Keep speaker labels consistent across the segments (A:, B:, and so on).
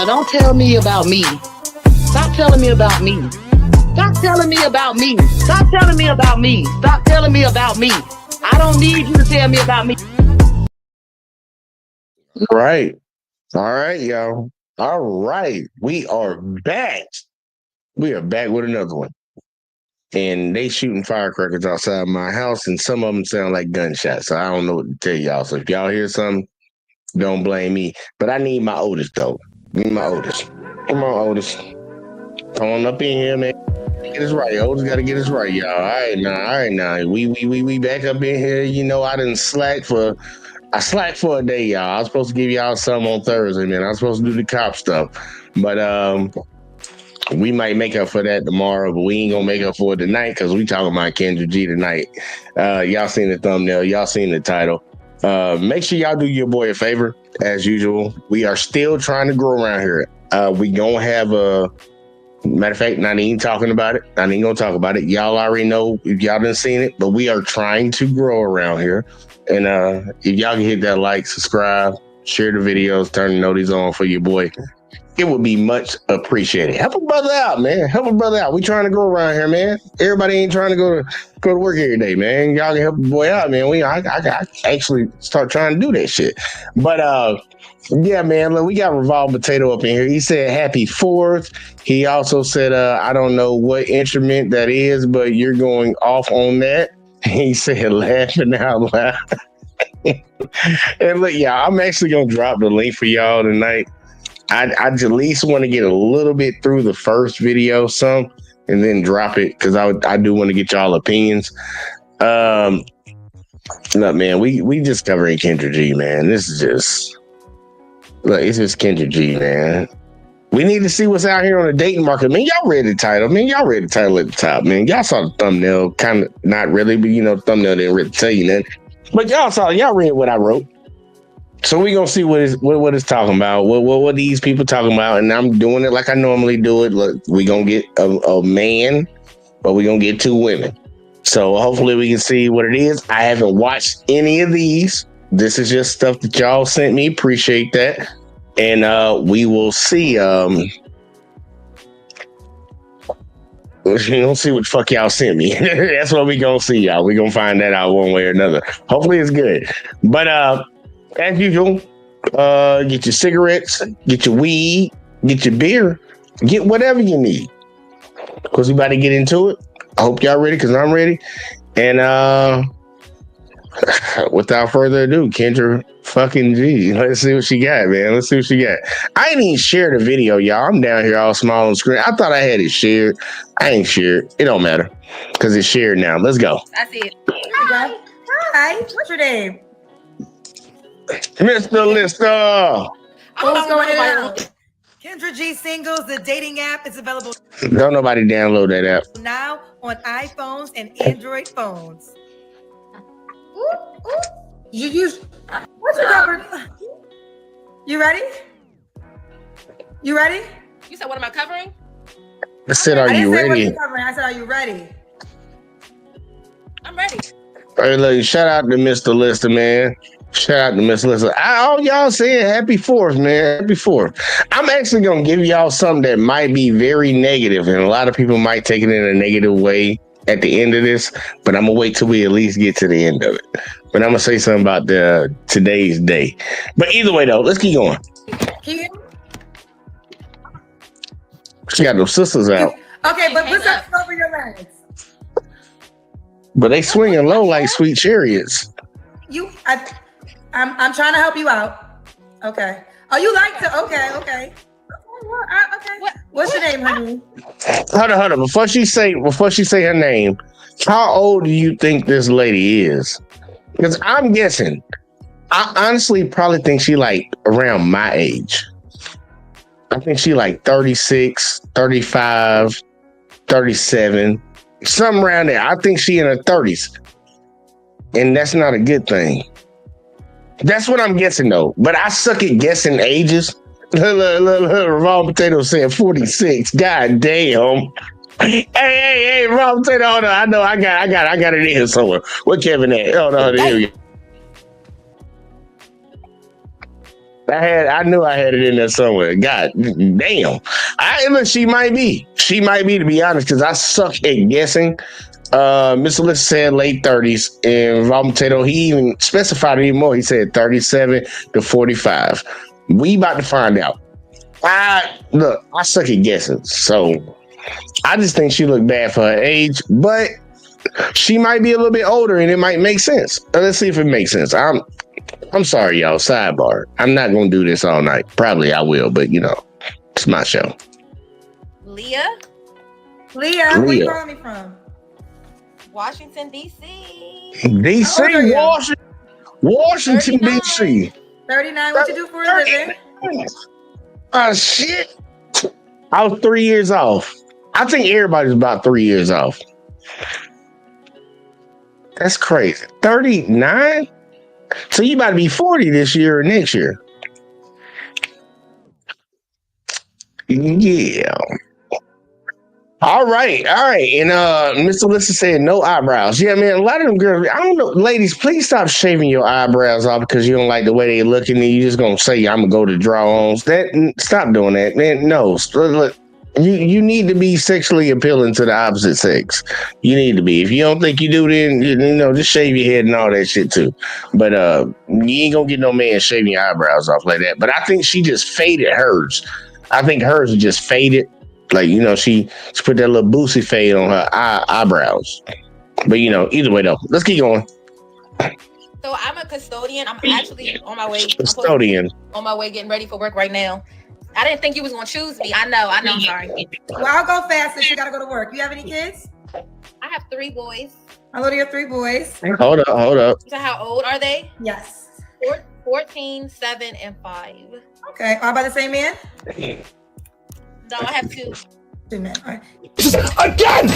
A: Now don't tell me about me. Stop telling me about me. Stop telling me about me. Stop telling me about me. Stop telling me about me. I don't need you to tell me about me.
B: Right. All right, y'all. All right. We are back. We are back with another one. And they shooting firecrackers outside my house, and some of them sound like gunshots. So I don't know what to tell y'all. So if y'all hear something, don't blame me. But I need my Otis, though. Need my Otis. Come on, Otis. Come on up in here, man. Get us right. Otis got to get us right, y'all. All right, now. All right, now. We back up in here. You know, I slacked for a day, y'all. I was supposed to give y'all some on Thursday, man. I was supposed to do the cop stuff. But we might make up for that tomorrow, but we ain't gonna make up for it tonight because we talking about Kendra G tonight. Y'all seen the thumbnail, y'all seen the title. Make sure y'all do your boy a favor, as usual. We are still trying to grow around here. We gonna have a matter of fact, not even talking about it. Not even gonna talk about it. Y'all already know if y'all done seen it, but we are trying to grow around here. And if y'all can hit that like, subscribe, share the videos, turn the notice on for your boy, it would be much appreciated. Help a brother out, man. Help a brother out. We trying to go around here, man. Everybody ain't trying to go to work every day, man. Y'all can help a boy out, man. I actually start trying to do that shit. But yeah, man. Look, we got Revolve Potato up in here. He said happy 4th. He also said, I don't know what instrument that is, but you're going off on that. He said laughing out loud. And look, y'all, I'm actually gonna drop the link for y'all tonight. I at least want to get a little bit through the first video, and then drop it because I do want to get y'all opinions. Look, man, we just covering Kendra G, man. This is just it's just Kendra G, man. We need to see what's out here on the dating market, man. Y'all read the title, man. Y'all read the title at the top, man. Y'all saw the thumbnail, kind of not really, but the thumbnail didn't really tell you nothing. But y'all read what I wrote. So we gonna see what it's talking about. What these people talking about, and I'm doing it like I normally do it. Look, we gonna get a man, but we gonna get 2 women. So hopefully we can see what it is. I haven't watched any of these. This is just stuff that y'all sent me. Appreciate that, and we will see. We gonna see what the fuck y'all sent me. That's what we gonna see, y'all. We gonna find that out one way or another. Hopefully it's good, but as usual, get your cigarettes, get your weed, get your beer, get whatever you need. Because we about to get into it. I hope y'all ready, because I'm ready. And without further ado, Kendra fucking G. Let's see what she got, man. Let's see what she got. I ain't even shared the video, y'all. I'm down here all small on the screen. I thought I had it shared. I ain't shared. It don't matter, because it's shared now. Let's go.
C: I see it.
D: Hi. What's your name?
B: Mr. Lister.
D: What's going on? Kendra G Singles, the dating app, is available.
B: Don't nobody download that app.
D: Now on iPhones and Android phones. You use what's your cover? You ready? You ready?
C: You said, what am I covering?
B: I said, are you ready?
D: I said, are you ready?
C: I'm ready.
B: Hey, look, shout out to Mr. Lister, man. Shout out to Miss Lister. All y'all saying happy 4th, man. Happy 4th. I'm actually going to give y'all something that might be very negative, and a lot of people might take it in a negative way at the end of this, but I'm going to wait till we at least get to the end of it. But I'm going to say something about today's day. But either way, though, let's keep going. She got those sisters out.
D: Okay, but put something over your legs.
B: But they swinging low like sweet chariots.
D: I'm trying to help you out. Okay. Oh, you like to? Okay. Okay. What's your name, honey?
B: Hold on. Before she say her name, how old do you think this lady is? Because I'm guessing. I honestly probably think she like around my age. I think she like 36, 35, 37, something around there. I think she in her 30s. And that's not a good thing. That's what I'm guessing, though. But I suck at guessing ages. Revolve Potato said 46. God damn. Hey, Revolve Potato, hold on. I know I got it in here somewhere. What Kevin at? Hold on, here we go. I knew I had it in there somewhere. God damn. Look, she might be, to be honest, because I suck at guessing. Mr. List said late 30s, and Valmetato, he even specified it even more. He said 37 to 45. We about to find out. I suck at guessing, so I just think she looked bad for her age, but she might be a little bit older, and it might make sense. Let's see if it makes sense. I'm sorry, y'all. Sidebar. I'm not gonna do this all night. Probably I will, but it's my show.
D: Leah, where you calling me from?
C: Washington, D.C.
B: D.C. Washington, D.C.
D: 39. What you do for a living?
B: Oh, shit. I was 3 years off. I think everybody's about 3 years off. That's crazy. 39? So you about to be 40 this year or next year? Yeah. All right. And Mr. Lissa said no eyebrows. Yeah, man, a lot of them girls, I don't know, ladies, please stop shaving your eyebrows off because you don't like the way they look and you just gonna say I'm gonna go to draw-ons. Stop doing that, man. No, look, you need to be sexually appealing to the opposite sex. You need to be. If you don't think you do, then just shave your head and all that shit too. But you ain't gonna get no man shaving your eyebrows off like that. But I think she just faded hers. I think hers is just faded. Like, she put that little boosie fade on her eyebrows. But, either way, though. Let's keep going.
C: So I'm a custodian. I'm actually on my way. On my way getting ready for work right now. I didn't think you was going to choose me. I know. I'm sorry.
D: Well, I'll go fast since you got to go to work. You have any kids?
C: I have 3 boys.
D: How old are your 3 boys?
B: Hold up.
C: So how old are they?
D: Yes.
C: 14, 7, and 5.
D: Okay. All by the same man?
C: No, I have 2.
D: 2 men. All right.
B: Again!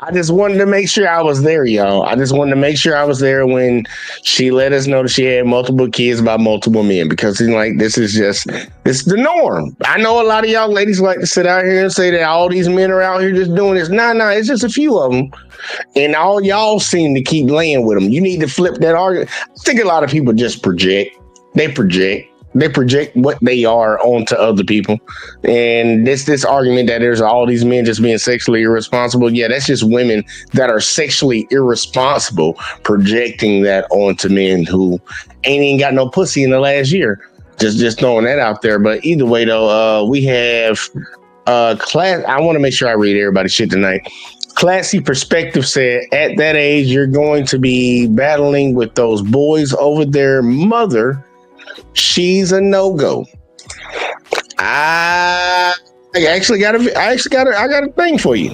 B: I just wanted to make sure I was there, y'all. I just wanted to make sure I was there when she let us know that she had multiple kids by multiple men, because this is the norm. I know a lot of y'all ladies like to sit out here and say that all these men are out here just doing this. Nah, it's just a few of them. And all y'all seem to keep laying with them. You need to flip that argument. I think a lot of people just project. They project what they are onto other people. And this argument that there's all these men just being sexually irresponsible. Yeah, that's just women that are sexually irresponsible projecting that onto men who ain't even got no pussy in the last year. Just throwing that out there. But either way, though, we have class. I want to make sure I read everybody's shit tonight. Classy Perspective said, at that age, you're going to be battling with those boys over their mother. She's a no-go. I got a thing for you.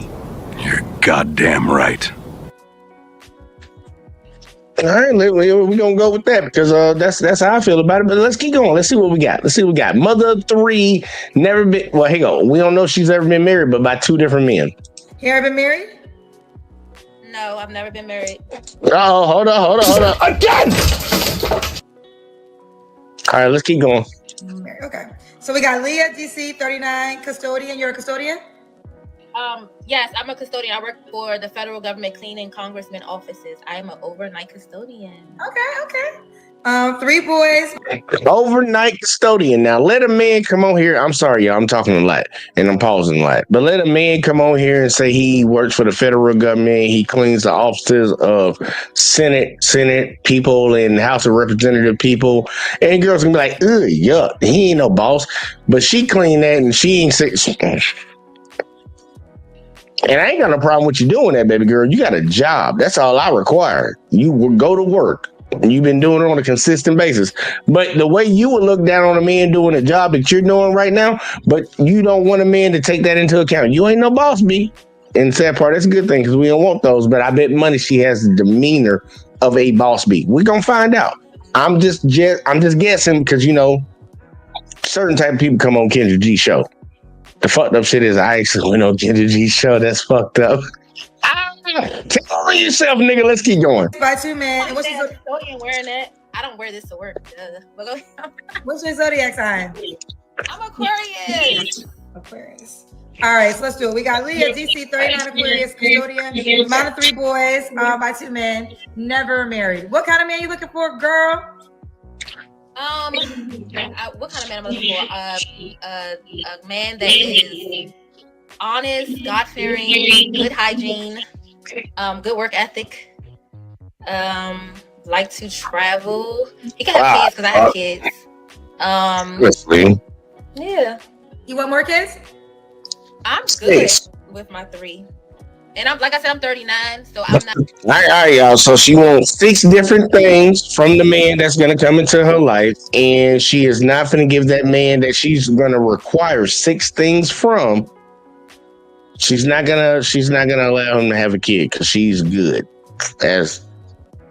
E: You're goddamn right.
B: All right, we're gonna go with that because that's how I feel about it. But let's keep going. Let's see what we got. Mother of 3, never been. Well, hang on. We don't know if she's ever been married, but by 2 different men.
D: You ever been married?
C: No, I've never been married.
B: Oh, hold on. Again. All right, let's keep going.
D: Okay. So we got Leah, DC, 39, custodian. You're a custodian?
C: Yes, I'm a custodian. I work for the federal government cleaning congressman offices. I am an overnight custodian.
D: Okay. 3 boys.
B: Overnight custodian. Now let a man come on here. I'm sorry, y'all. I'm talking a lot and I'm pausing a lot. But let a man come on here and say he works for the federal government. He cleans the offices of Senate people and House of Representative people. And girls can be like, ugh, yuck. He ain't no boss. But she clean that and she ain't sick. And I ain't got no problem with you doing that, baby girl. You got a job. That's all I require. You will go to work. And you've been doing it on a consistent basis. But the way you would look down on a man doing a job that you're doing right now, but you don't want a man to take that into account. You ain't no boss, B. And sad part, that's a good thing because we don't want those. But I bet money she has the demeanor of a boss B. We're going to find out. I'm just guessing because, certain type of people come on Kendra G show. The fucked up shit is I actually went on Kendra G show. That's fucked up. Tell on yourself, nigga. Let's keep going.
D: By 2 men.
C: What's your custodian wearing that? I don't wear this to work.
D: What's your zodiac sign?
C: I'm Aquarius.
D: All right, so let's do it. We got Leah, DC, 39, Aquarius, custodian, mom of 3 boys, by 2 men, never married. What kind of man you looking for, girl?
C: What kind of man am I looking for? A man that is honest, God-fearing, good hygiene, good work ethic. Like to travel. He can have kids because I have kids. Yeah.
D: You want more kids?
C: I'm good with my 3. And I'm, like I said, I'm 39, so I'm not.
B: All right, y'all. So she wants 6 different things from the man that's going to come into her life, and she is not going to give that man that she's going to require 6 things from. She's not gonna allow him to have a kid because she's good. As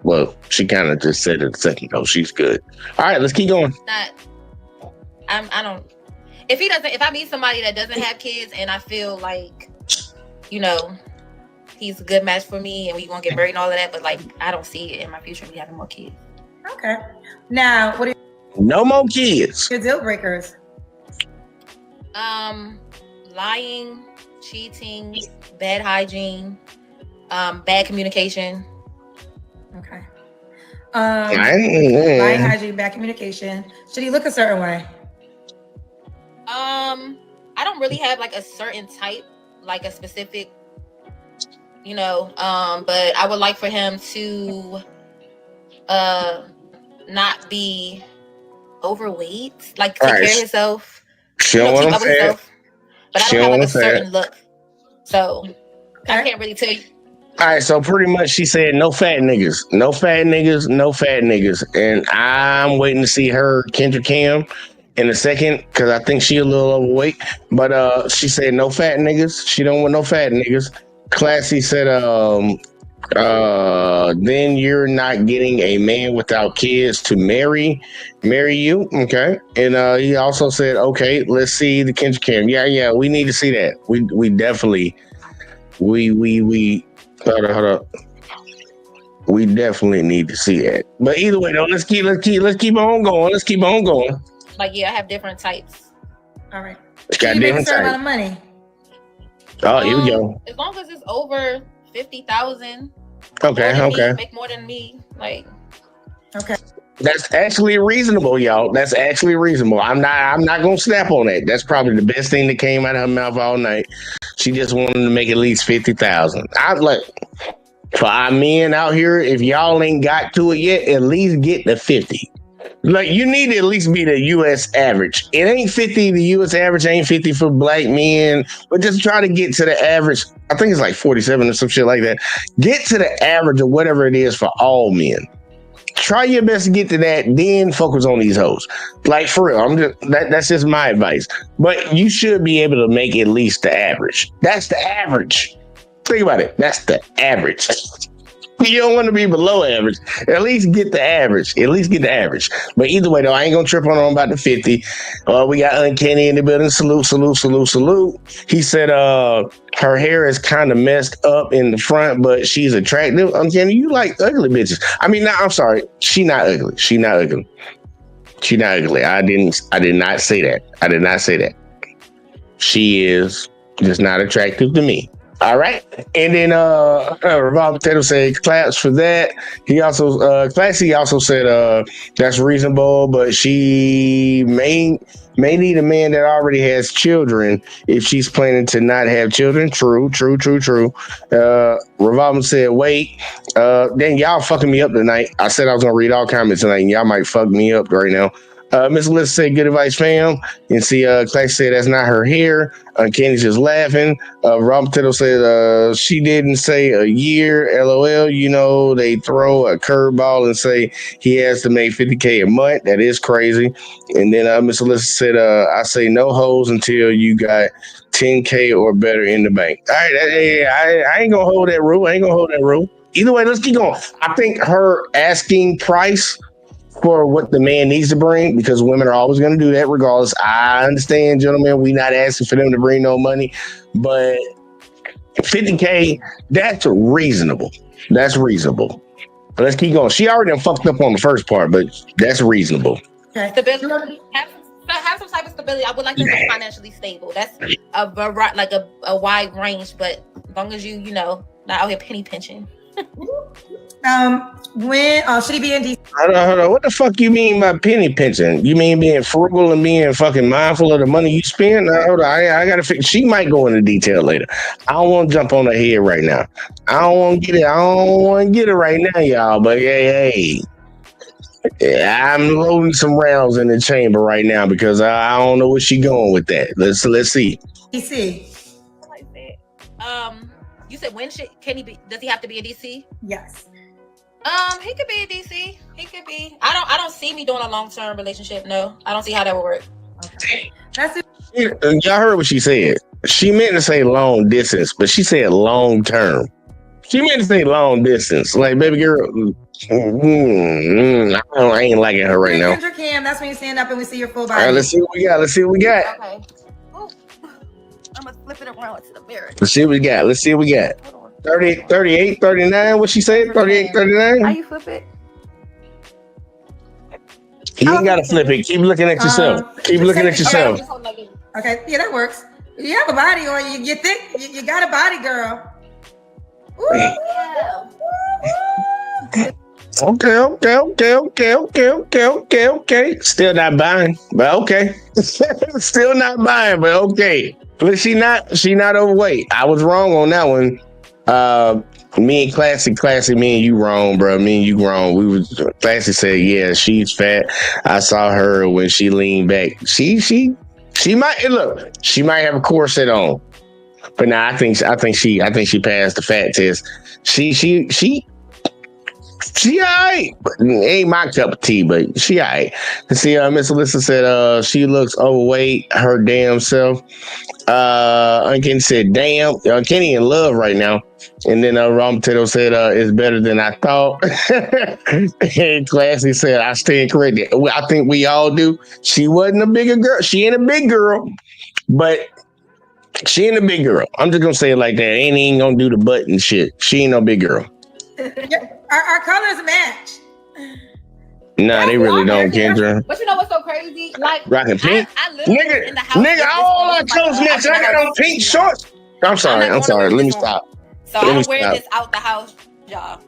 B: well, she kind of just said it a second ago. She's good. All right, let's keep going.
C: I don't. If I meet somebody that doesn't have kids and I feel like, he's a good match for me and we gonna get married and all of that, but like I don't see it in my future me having more kids.
D: Okay. Now, what are
B: no more kids?
D: Your deal breakers?
C: Lying, cheating, bad hygiene, bad communication.
D: Okay. Lying, hygiene, bad communication. Should he look a certain way?
C: I don't really have like a certain type, like a specific, but I would like for him to not be overweight, like take care of himself.
B: She don't want to
C: but I don't have like a certain look. So I can't really tell you.
B: All right, so pretty much she said no fat niggas, no fat niggas, no fat niggas. And I'm waiting to see her Kendra Cam in a second because I think she a little overweight. But she said no fat niggas. She don't want no fat niggas. Classy said, then you're not getting a man without kids to marry you. Okay. And he also said, okay, let's see the Kendra Cam. Yeah, we need to see that. We definitely hold up. We definitely need to see that. But either way, though, let's keep on going. Let's keep on going.
C: Like, yeah, I have different types.
D: All right.
B: It's got different types.
D: Amount of money.
B: Oh, here we go.
C: As long as it's over 50,000.
B: Okay.
C: Make more than me. Like.
D: Okay.
B: That's actually reasonable, y'all. That's actually reasonable. I'm not gonna snap on that. That's probably the best thing that came out of her mouth all night. She just wanted to make at least 50,000. I'm like, for our men out here, if y'all ain't got to it yet, at least get to 50. Like, you need to at least be the U.S. average. It ain't 50. The U.S. average ain't 50 for black men, but just try to get to the average. I think it's like 47 or some shit like that. Get to the average of whatever it is for all men. Try your best to get to that, then focus on these hoes. Like, for real, that's just my advice. But you should be able to make at least the average. That's the average. Think about it. That's the average. You don't want to be below average. At least get the average. But either way, though, I ain't going to trip on about the 50. We got Uncanny in the building. Salute. He said her hair is kind of messed up in the front, but she's attractive. Uncanny, you like ugly bitches. I mean, I'm sorry. She not ugly. I did not say that. She is just not attractive to me. All right. And then Revolver Potato said claps for that. He also Classy also said that's reasonable, but she may need a man that already has children if she's planning to not have children. True. Revolver said, wait, then y'all fucking me up tonight. I said I was gonna read all comments tonight, and y'all might fuck me up right now. Miss Alyssa said, good advice, fam. You see, Clay said that's not her hair. Kenny's just laughing. Rob Potato said she didn't say a year. LOL. You know, they throw a curveball and say he has to make 50K a month. That is crazy. And then Miss Alyssa said, I say no hoes until you got 10K or better in the bank. All right. I ain't going to hold that rule. Either way, let's keep going. I think her asking price for what the man needs to bring, because women are always going to do that regardless. I understand, gentlemen, we not asking for them to bring no money, but 50K, that's reasonable. But let's keep going. She already done fucked up on the first part, but that's reasonable.
C: Okay. Stability. Have some type of stability. I would like to be financially stable. That's a wide range, but as long as you not out here penny pinching.
D: Should he be in DC?
B: Hold on. What the fuck you mean by penny pinching? You mean being frugal and being fucking mindful of the money you spend? Hold on. I gotta fix. She might go into detail later. I don't want to jump on her head right now. I don't want to get it. I don't want to get it right now, y'all. But hey. Yeah, I'm loading some rounds in the chamber right now because I don't know where she going with that. Let's see.
D: DC.
C: You said when can he be? Does he have to be in DC?
D: Yes.
C: He could be in DC. He could be. I don't see me doing a long-term relationship. No, I don't see how that would work.
D: Okay. That's it.
B: Y'all heard what she said. She meant to say long distance, but she said long term. She meant to say long distance. Like, baby girl, I ain't liking her right now.
D: Kendra Cam, that's when you stand up and we see your full body.
B: All right, let's see what we got.
C: Okay. Ooh. I'm going to flip it around to the mirror.
B: Let's see what we got. 30, 38, 39, what she said? 38, 39?
C: How you flip it?
B: You ain't got to flip it. Keep looking at yourself. Okay,
D: yeah, that works. You have a body on you. You think you got a body, girl. Ooh.
B: Okay. Still not buying, but okay. Still not buying, but okay. But she not overweight. I was wrong on that one. Me and Classy, me and you wrong, bro. Me and you wrong. Classy said, yeah, she's fat. I saw her when she leaned back. She might have a corset on. But now I think she passed the fat test. She alright. Ain't my cup of tea, but she alright. See, Miss Alyssa said she looks overweight, her damn self. Kenny said, damn, Kenny in love right now. And then Raw Potato said it's better than I thought. And Classy said, I stand corrected. I think we all do. She wasn't a bigger girl. She ain't a big girl, but she ain't a big girl. I'm just gonna say it like that. Ain't gonna do the butt and shit. She ain't no big girl.
D: Our colors match.
B: Nah, they really don't, Kendra.
C: But you know what's so crazy? Like,
B: rocking pink,
C: I literally in the house.
B: Nigga, all our clothes match. I got on pink shorts. I'm sorry. Let me stop.
C: So I don't wear this out the house, y'all.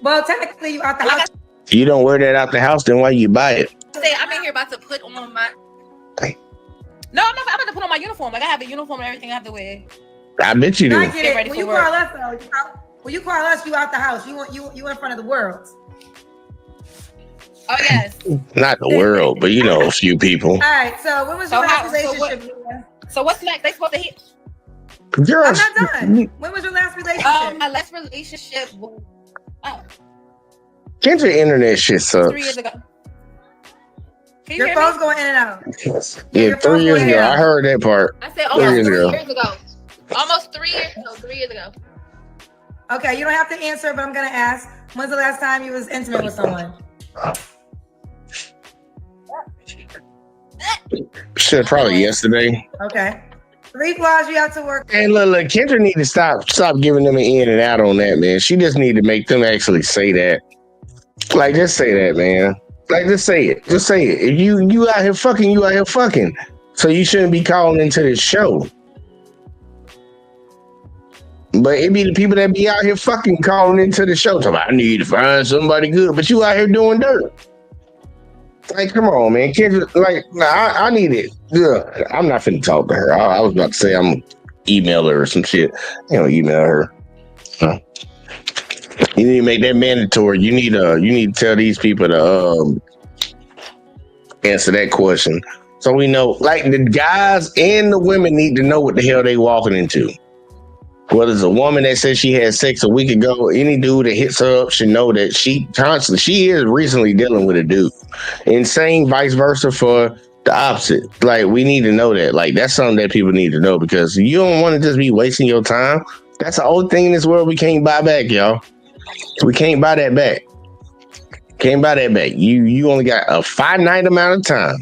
D: Well, technically, you out the house.
B: You don't wear that out the house, then why you buy it?
C: I'm in here about to put on my. No, I'm about to put on my uniform. Like, I have a uniform and everything I have to wear.
B: I bet you do.
D: I get it. When you call us, you out the house. You in front of the world.
C: Oh yes.
B: Not the world, but you know, a few people. All
D: right. So when was your last relationship?
C: So what's next? They supposed to hit.
B: Girl,
D: I'm not done. When was your last relationship?
C: My last relationship was.
B: Kendra internet shit sucks.
C: 3 years ago.
D: Your phone's going in and out.
B: Yeah, 3 years ago. I heard that part.
C: I said almost 3 years ago. Almost 3 years ago. 3 years ago.
D: Okay, you don't have to answer, but I'm gonna ask. When's the last time you was intimate with someone?
B: Shit, probably yesterday.
D: Okay. 3 flaws you have to work.
B: And look, Kendra need to stop giving them an in and out on that, man. She just need to make them actually say that. Like, just say that, man. Like, just say it. Just say it. If you out here fucking, you out here fucking. So you shouldn't be calling into this show. But it be the people that be out here fucking calling into the show. Talking about, I need to find somebody good. But you out here doing dirt. Like, come on, man. Kendra, like, I need it. Yeah, I'm not finna talk to her. I was about to say I'm gonna email her or some shit. I don't email her. You need to make that mandatory. You need to tell these people to answer that question. So we know, like, the guys and the women need to know what the hell they walking into. Whether it's a woman that says she had sex a week ago, any dude that hits her up should know that she is recently dealing with a dude. And same vice versa for the opposite. Like, we need to know that. Like, that's something that people need to know, because you don't want to just be wasting your time. That's the only thing in this world we can't buy back, y'all. We can't buy that back. Can't buy that back. You only got a finite amount of time.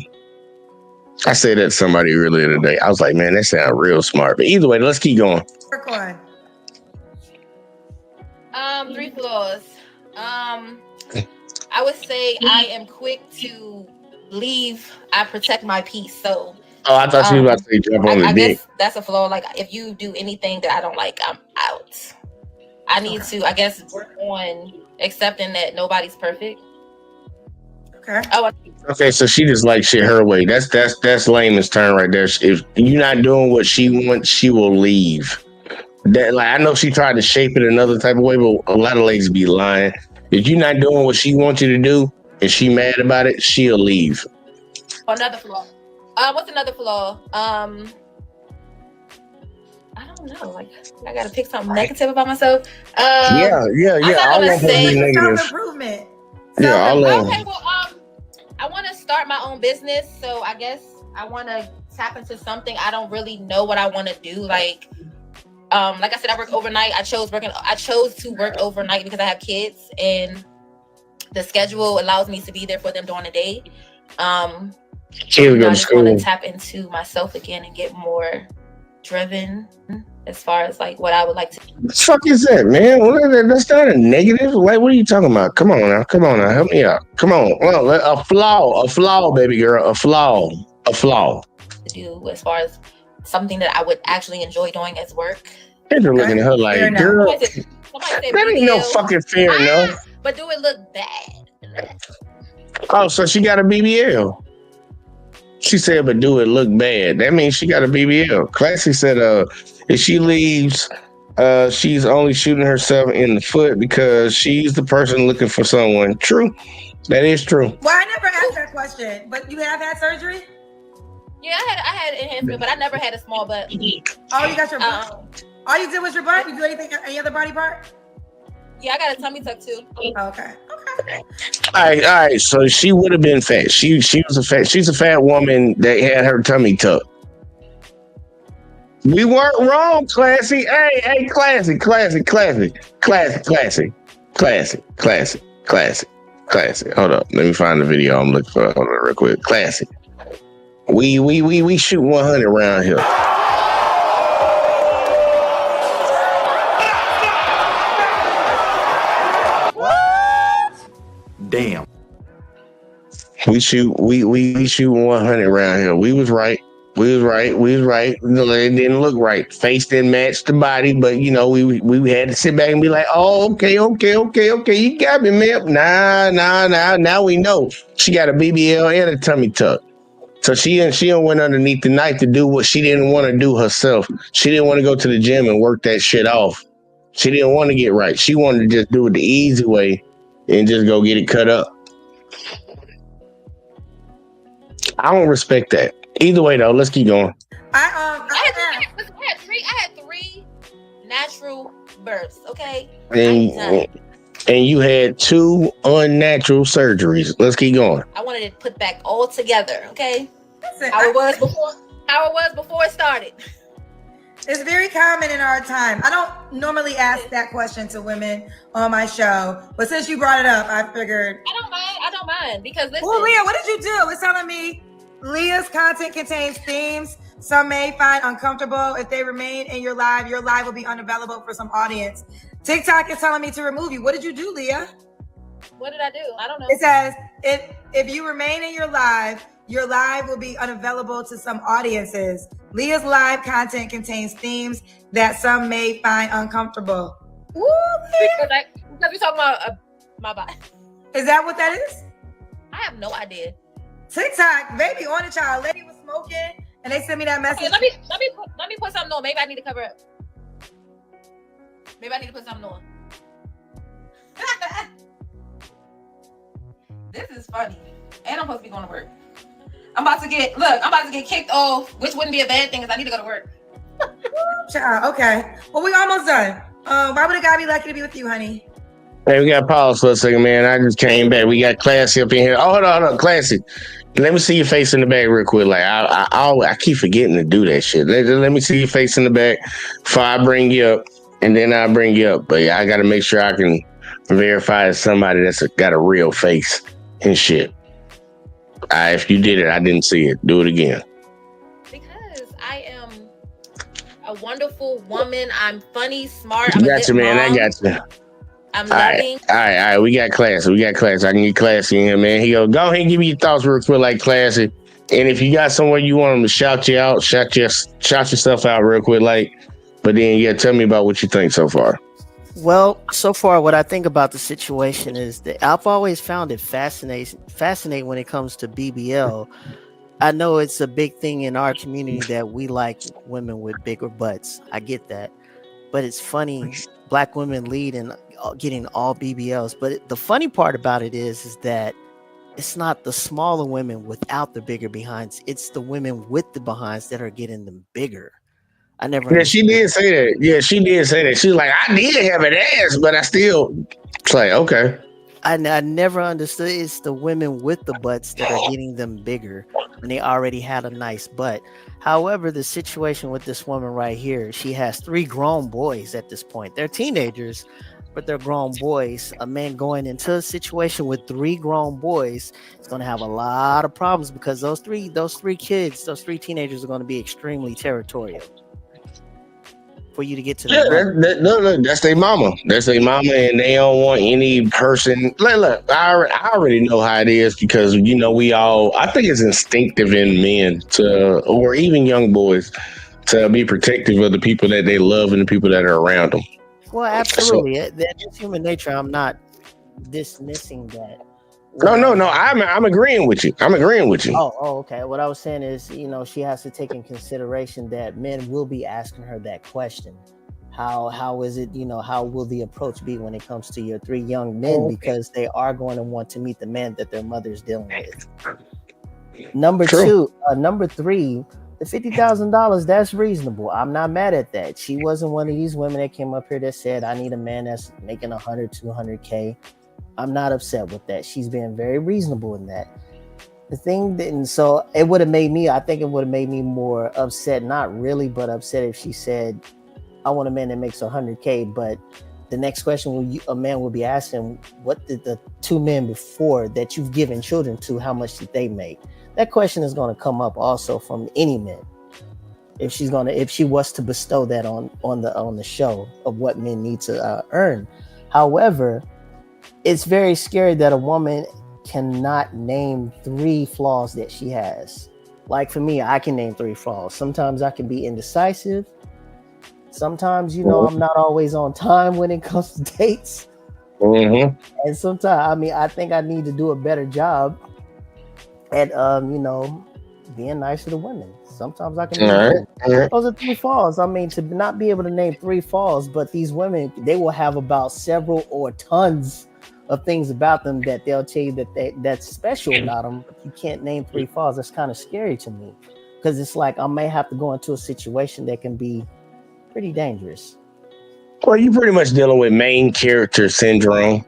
B: I said that to somebody earlier today. I was like, man, that sounds real smart. But either way, let's keep going.
C: 3 flaws. I would say I am quick to leave. I protect my peace. So.
B: Oh, I thought you were about to say jump on the dick.
C: Guess that's a flaw. Like, if you do anything that I don't like, I'm out. I need to, I guess, work on accepting that nobody's perfect.
D: Okay.
B: Okay, so she just like shit her way. That's layman's turn right there. If you're not doing what she wants, she will leave. That like I know she tried to shape it another type of way, but a lot of ladies be lying. If you're not doing what she wants you to do and she mad about it, she'll leave.
C: Another flaw. What's another flaw? I don't know. Like I gotta pick something negative about myself.
B: Yeah.
C: I'm gonna say
D: self-improvement.
B: Yeah,
C: okay. Well, I want to start my own business, so I guess I want to tap into something. I don't really know what I want to do. Like I said, I work overnight. I chose to work overnight because I have kids, and the schedule allows me to be there for them during the day. I just want to tap into myself again and get more driven as far as like what I would like to do.
B: What the fuck is that, man? That's not a negative. Like, what are you talking about? Come on now, help me out. Come on, well, a flaw, baby girl, a flaw.
C: To do as far as something that I would actually enjoy doing as work.
B: Kendra looking at her like, girl, that ain't no fucking fair enough.
C: But do it look bad?
B: Oh, so she got a BBL. She said, but do it look bad. That means she got a BBL. Classy said, if she leaves, she's only shooting herself in the foot because she's the person looking for someone. True. That is true.
D: Well, I never asked that question, but you have had surgery?
C: Yeah, I had enhancement, but I never had a small butt.
D: Oh, you got your butt? All you did was your butt? You do any other body part?
C: Yeah, I got a tummy tuck too.
D: Okay.
B: All right. So she would have been fat. She's a fat woman that had her tummy tucked. We weren't wrong, Classy. Hey, classy. Hold up. Let me find the video I'm looking for. Hold on real quick. Classy. We shoot 100 around here.
E: Damn.
B: We shoot 100 around here. We was right. It didn't look right. Face didn't match the body, but we had to sit back and be like, oh, okay. You got me, man. Nah. Now we know she got a BBL and a tummy tuck. So she went underneath the knife to do what she didn't want to do herself. She didn't want to go to the gym and work that shit off. She didn't want to get right. She wanted to just do it the easy way and just go get it cut up. I don't respect that. Either way, though, let's keep going.
C: I had three natural births. Okay,
B: and you had 2 unnatural surgeries. Let's keep going.
C: I wanted to put back all together. Okay, how it was before it started.
D: It's very common in our time. I don't normally ask that question to women on my show, but since you brought it up, I figured.
C: I don't mind because listen.
D: Well, Leah, what did you do? It's telling me Leah's content contains themes some may find uncomfortable. If they remain in your live will be unavailable for some audience. TikTok is telling me to remove you. What did you do, Leah?
C: What did I do? I don't know.
D: It says if you remain in your live will be unavailable to some audiences. Leah's live content contains themes that some may find uncomfortable. Woo,
C: because we're talking about my body.
D: Is that what that is?
C: I have no idea.
D: TikTok, baby, on the child. Lady was smoking, and they sent me that message.
C: Okay, let me put something on. Maybe I need to cover up. Maybe I need to put something on. This is funny. And I'm supposed to be going to work. I'm about to get kicked off, which wouldn't be a bad thing because I need to go to work.
D: Child, okay. Well, we almost done. Why would a guy be lucky to be with you, honey?
B: Hey, we got pause for a second, man. I just came back. We got Classy up in here. Oh, hold on, Classy. Let me see your face in the back real quick. Like I keep forgetting to do that shit. Let me see your face in the back before I bring you up, and then I'll bring you up. But I got to make sure I can verify as somebody that's got a real face and shit. If you did it, I didn't see it. Do it again.
C: Because I am a wonderful woman. I'm funny, smart.
B: I got you, man. I got you.
C: I'm loving.
B: All right. We got Classy. I can get Classy in here, man. Go ahead and give me your thoughts real quick, like Classy. And if you got somewhere you want them to shout you out, shout yourself out real quick, like. But then, tell me about what you think so far.
F: Well, so far, what I think about the situation is that I've always found it fascinating when it comes to BBL. I know it's a big thing in our community that we like women with bigger butts. I get that, but it's funny. Black women lead in getting all BBLs, but the funny part about it is that it's not the smaller women without the bigger behinds. It's the women with the behinds that are getting them bigger. I never
B: Yeah, she
F: understood.
B: did say that. Yeah, she did say that. She was like, I did have an ass, but I still. It's like, okay.
F: I never understood. It's the women with the butts that are getting them bigger when they already had a nice butt. However, the situation with this woman right here, she has three grown boys at this point. They're teenagers, but they're grown boys. A man going into a situation with three grown boys is going to have a lot of problems because those three kids, those three teenagers are going to be extremely territorial for you to get to their
B: Yeah,
F: money.
B: look, that's their mama. That's their mama, and they don't want any person. Look, I already know how it is because we all. I think it's instinctive in men to, or even young boys, to be protective of the people that they love and the people that are around them.
F: Well,
B: So
F: absolutely. That's human nature. I'm not dismissing that.
B: no,
F: What
B: no, no. I'm agreeing with you. I'm agreeing with you.
F: okay. What I was saying is, she has to take in consideration that men will be asking her that question. How is it, how will the approach be when it comes to your three young men? Because they are going to want to meet the man that their mother's dealing with.
B: True.
F: Number three, the $50,000, that's reasonable. I'm not mad at that. She wasn't one of these women that came up here that said, I need a man that's making 100, 200K. I'm not upset with that. She's being very reasonable in that. The thing didn't, so it would have made me, I think it would have made me more upset, not really, but upset if she said, I want a man that makes 100K. But the next question a man will be asking, what did the two men before that you've given children to, how much did they make? That question is going to come up also from any man. If she was to bestow that on the show of what men need to earn. However, it's very scary that a woman cannot name three flaws that she has. Like for me, I can name three flaws. Sometimes I can be indecisive. Sometimes, I'm not always on time when it comes to dates.
B: Mm-hmm.
F: And sometimes, I think I need to do a better job at, being nicer to women. Sometimes I can be.
B: All right. All right.
F: Those are three flaws. To not be able to name three flaws, but these women, they will have about several or tons of things about them that they'll tell you that's special about them. But you can't name three flaws. That's kind of scary to me because it's like I may have to go into a situation that can be pretty dangerous.
B: Well, you pretty much dealing with main character syndrome.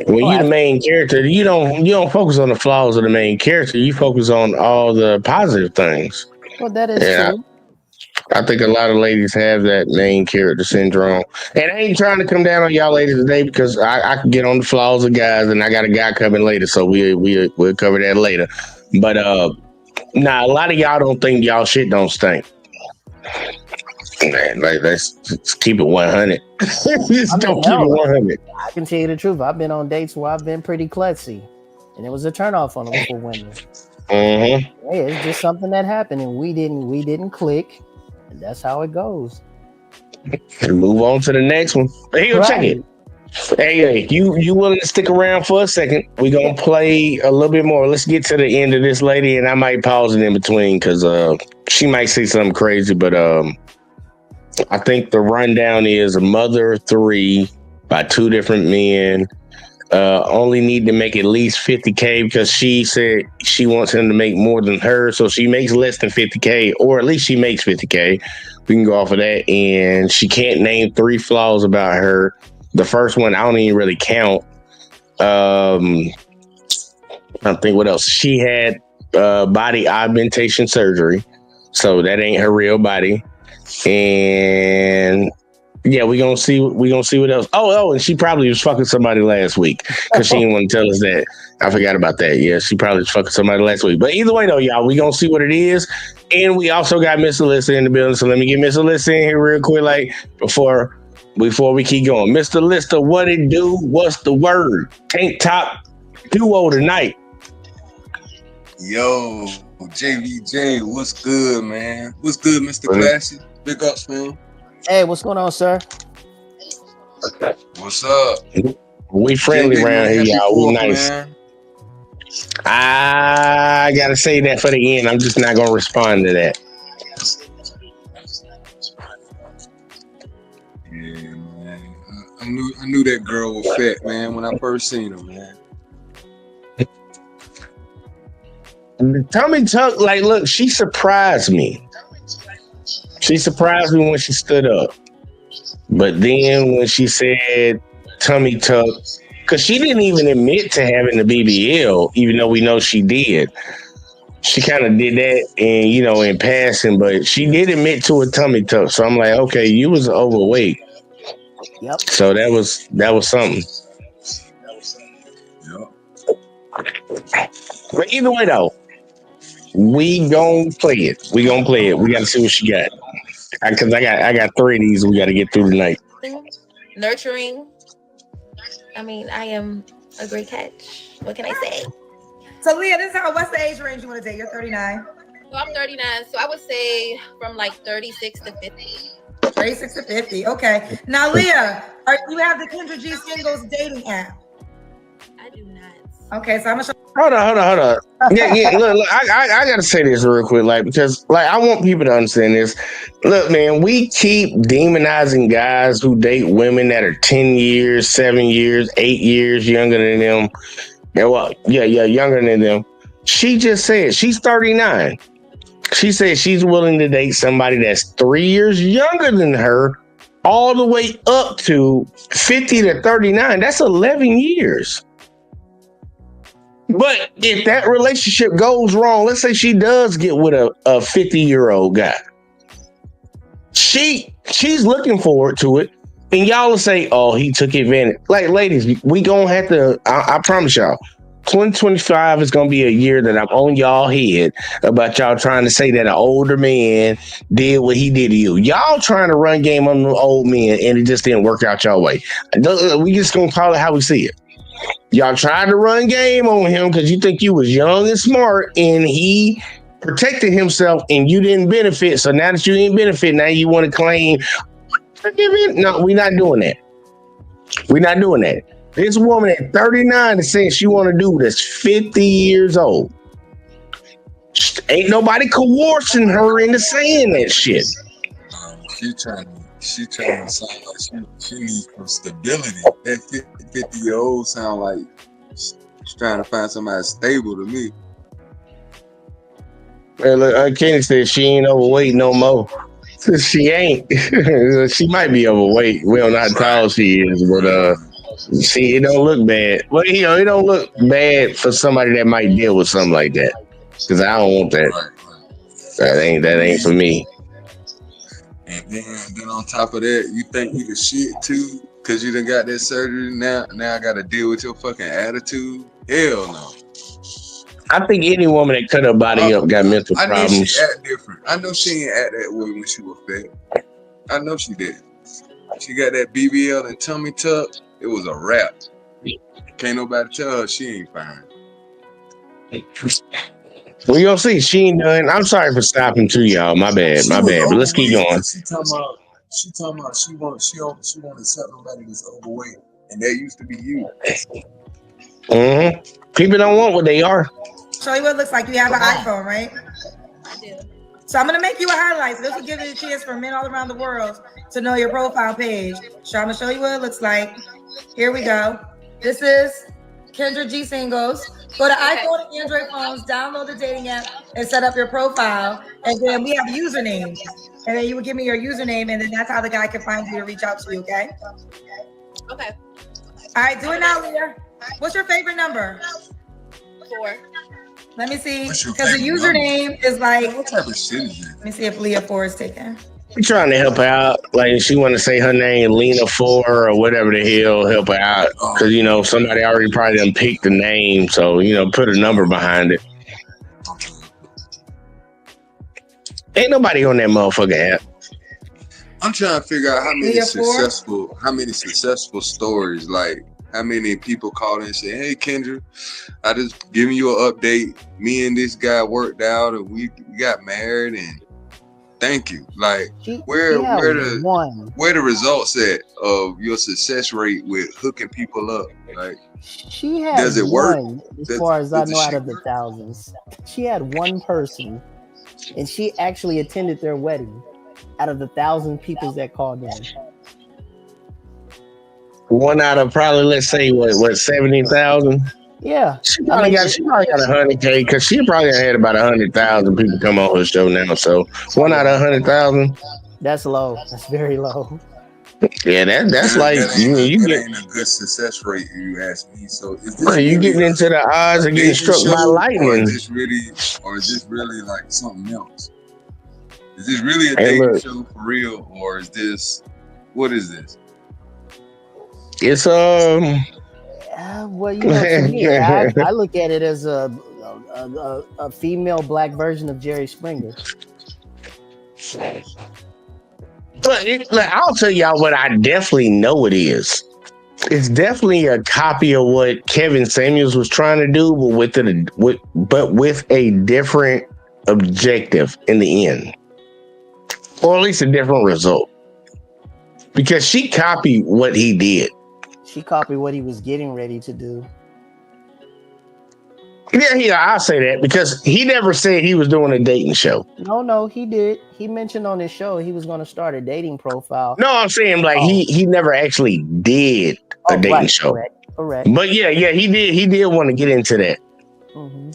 B: When you the main character, you don't focus on the flaws of the main character. You focus on all the positive things.
F: Well, that is true.
B: I think a lot of ladies have that main character syndrome. And I ain't trying to come down on y'all ladies today because I can get on the flaws of guys, and I got a guy coming later, so we'll cover that later. But a lot of y'all don't think y'all shit don't stink. Man, like let's keep it 100. Don't keep it 100.
F: I can tell you the truth. I've been on dates where I've been pretty klutzy, and it was a turnoff on them for women.
B: Mm-hmm.
F: Hey, it's just something that happened, and we didn't click, and that's how it goes.
B: Move on to the next one. Hey, go check it. Hey, you willing to stick around for a second? We're gonna play a little bit more. Let's get to the end of this lady, and I might pause it in between because she might say something crazy, but I think the rundown is a mother of three by two different men. Only need to make at least 50K because she said she wants him to make more than her, so she makes less than 50K, or at least she makes 50K. We can go off of that, and she can't name three flaws about her. The first one, I don't even really count. I think what else? She had body augmentation surgery, so that ain't her real body. And yeah, we gonna see what else. Oh, and she probably was fucking somebody last week because she didn't want to tell us that. I forgot about that. Yeah, she probably was fucking somebody last week. But either way, though, y'all, we gonna see what it is. And we also got Miss Alyssa in the building. So let me get Miss Alyssa in here real quick, like before we keep going. Mr. Lister, what it do? What's the word? Tank top duo tonight.
G: Yo, JVJ, what's good, man? What's good, Mr. Classy? Big ups, man.
F: Hey, what's going on, sir?
G: What's up?
B: We friendly
G: JB,
B: around
G: man,
B: here,
G: happy
B: y'all. We
G: 4th,
B: nice.
G: man.
B: I gotta say that for the end. I'm just not gonna respond to that.
G: Yeah, man. I knew that girl was fat, man, when I first seen her, man.
B: Tommy Tuck, like, look, she surprised me. She surprised me when she stood up. But then when she said tummy tuck, because she didn't even admit to having the BBL, even though we know she did. She kind of did that in passing, but she did admit to a tummy tuck. So I'm like, okay, you was overweight.
F: Yep.
B: So that was something.
G: Yep.
B: But either way though, we gonna play it. We gonna play it. We gotta see what she got. Because I got 3 of these we gotta get through tonight.
C: Nurturing. I mean, I am a great catch. What can I say?
D: So Leah, what's the age range you want to take? You're 39.
C: So I'm 39, so I would say from like 36 to 50.
D: 36 to 50. Okay. Now, Leah, you have the Kendra G Singles dating app?
C: I do not.
D: Okay, so I'm gonna show.
B: Hold on. Yeah. Look, I gotta say this real quick, because I want people to understand this. Look, man, we keep demonizing guys who date women that are 10 years, 7 years, 8 years younger than them. Younger than them. She just said she's 39. She said she's willing to date somebody that's 3 years younger than her, all the way up to 50 to 39. That's 11 years. But if that relationship goes wrong, let's say she does get with a 50-year-old guy, she's looking forward to it, and y'all will say, "Oh, he took advantage." Like, ladies, we gonna have to. I promise y'all, 2025 is gonna be a year that I'm on y'all head about y'all trying to say that an older man did what he did to you. Y'all trying to run game on the old men, and it just didn't work out y'all way. We just gonna call it how we see it. Y'all tried to run game on him because you think you was young and smart, and he protected himself, and you didn't benefit. So now that you didn't benefit, now you want to claim, no, we're not doing that. We're not doing that. This woman at 39 is saying she want to do this 50 years old. Ain't nobody coercing her into saying that shit.
G: She trying to sound like she needs some stability. That 50-year-old sound like she's trying to find somebody stable to me.
B: Well, look, Kenny said she ain't overweight no more. She ain't. She might be overweight. We don't know how tall she is, but see, it don't look bad. Well, it don't look bad for somebody that might deal with something like that. Because I don't want that. Right. That ain't for me.
G: And then on top of that, you think you can shit too? Cause you done got that surgery. Now I gotta deal with your fucking attitude. Hell no.
B: I think any woman that cut her body up got mental problems.
G: I know she act different. I know she ain't act that way when she was fat. I know she did. She got that BBL and tummy tuck. It was a wrap. Can't nobody tell her she ain't fine.
B: Well, you'll see. She ain't done. I'm sorry for stopping too, y'all. My bad. But let's keep going.
G: She talking about she won't accept nobody that's overweight, and that used to be you.
B: Mm-hmm. People don't want what they are.
D: Show you what it looks like. You have an iPhone, right?
C: I do.
D: So I'm gonna make you a highlight. So this will give you a chance for men all around the world to know your profile page. So I'm gonna show you what it looks like. Here we go. This is Kendra G Singles. Go to iPhone and Android phones, download the dating app, and set up your profile. And then we have usernames. And then you would give me your username, and then that's how the guy can find you to reach out to you, okay?
C: Okay.
D: All right, do it now, Leah. What's your favorite number?
C: 4.
D: Let me see. Because the username is like,
G: what type of shit is that?
D: Let me see if Leah 4 is taken.
B: We trying to help her out. Like, she want to say her name, Lena 4 or whatever the hell, help her out. Because, somebody already probably done picked the name. So, put a number behind it. Ain't nobody on that motherfucking app.
G: I'm trying to figure out how many successful stories, like how many people call in and say, "Hey, Kendra, I just giving you an update. Me and this guy worked out, and we got married, and Thank you. Like,
F: She
G: where
F: had
G: the
F: one.
G: where the results at of your success rate with hooking people up? Like,
F: She had
G: does it work?
F: one, as
G: Does,
F: far as I
G: does the
F: know, out
G: shit
F: of the
G: work?
F: thousands. She had one person, and she actually attended their wedding. Out of the 1,000 people that called in,
B: One out of probably, let's say, what 70,000.
F: yeah.
B: She
F: I
B: probably
F: mean,
B: got 100K because she probably had about 100,000 people come on her show now. So one out of 100,000.
F: that's low. That's very low.
B: Yeah, that's like you
G: That
B: get
G: ain't a good success rate, if you ask me. So is this
B: you
G: really
B: getting into the odds
G: a
B: of getting
G: dating
B: struck by
G: show,
B: lightning.
G: or is this really like something else? Is this really a
B: Hey,
G: dating
B: look,
G: show for real, or is this what is this?
B: it's
F: Well, to me, I look at it as a female black version of Jerry Springer.
B: Look, I'll tell y'all what I definitely know it is. It's definitely a copy of what Kevin Samuels was trying to do, but with a different objective in the end, or at least a different result. Because she copied what he did.
F: She copied what he was getting ready to do.
B: Yeah, I'll say that because he never said he was doing a dating show.
F: No, he did. He mentioned on his show he was going to start a dating profile.
B: No, I'm saying like he never actually did a dating show.
F: Correct.
B: But yeah, he did. He did want to get into that.
F: Mm-hmm.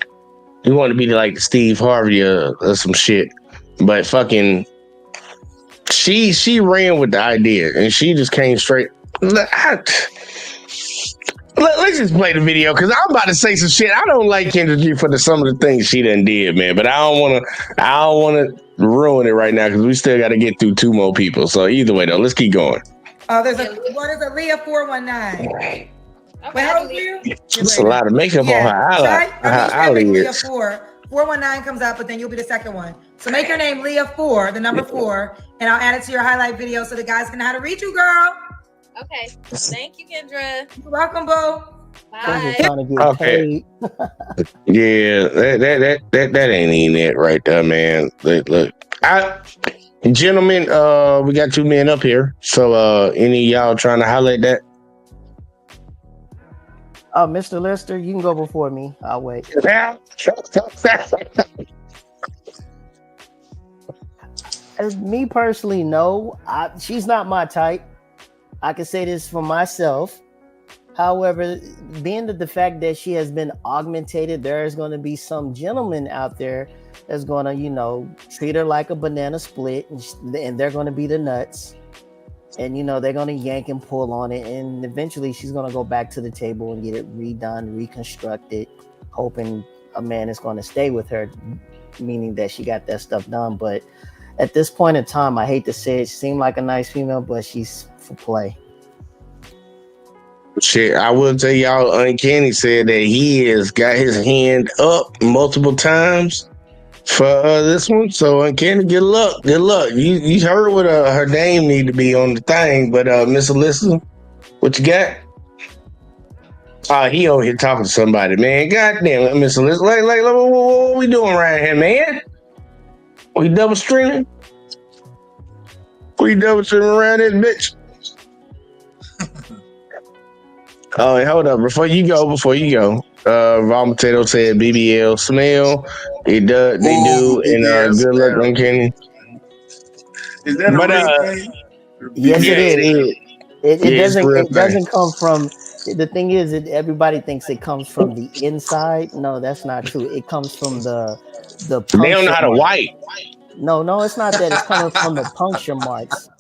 B: He wanted to be like Steve Harvey or some shit. But fucking, she ran with the idea and she just came straight. Let's just play the video because I'm about to say some shit. I don't like Kendra G for some of the things she done did, man. But I don't want to ruin it right now because we still got to get through 2 more people. So either way, though, let's keep going.
D: There's one is a Leah 419.
C: Okay,
D: How old are you?
B: It's a lot of makeup on her eyelids.
D: Leah 419 comes up, but then you'll be the second one. So make your name Leah 4, the number 4, and I'll add it to your highlight video so the guys can know how to reach you, girl.
C: Okay. Thank you, Kendra.
D: You're welcome, boo.
C: Bye.
F: Trying to get paid.
B: Yeah, that ain't even it right there, man. Look, gentlemen, we got 2 men up here. So any of y'all trying to highlight that?
F: Mr. Lister, you can go before me. I'll wait. As me personally, no. She's not my type. I can say this for myself. However, being that the fact that she has been augmented, there is going to be some gentleman out there that's going to, treat her like a banana split, and they're going to be the nuts. And, they're going to yank and pull on it. And eventually she's going to go back to the table and get it redone, reconstructed, hoping a man is going to stay with her, meaning that she got that stuff done. But at this point in time, I hate to say it, she seemed like a nice female, but she's for play.
B: Shit, I will tell y'all, Uncanny said that he has got his hand up multiple times for this one. So Uncanny, good luck. You heard what her name need to be on the thing, but Miss Alyssa, what you got? He over here talking to somebody, man. Goddamn it, Miss Alyssa. Like, what we doing right here, man? We double streaming? We double streaming around this bitch? Oh, hold up. Before you go, Raw Potato said BBL smell. They do, and good luck on Kenny.
G: Is that a real thing?
F: Yes,
B: Yeah,
F: it is. It
B: doesn't
F: doesn't come from. The thing is, everybody thinks it comes from the inside. No, that's not true. It comes from the puncture.
B: They don't know how to wipe.
F: No, it's not that. It's coming from the puncture marks.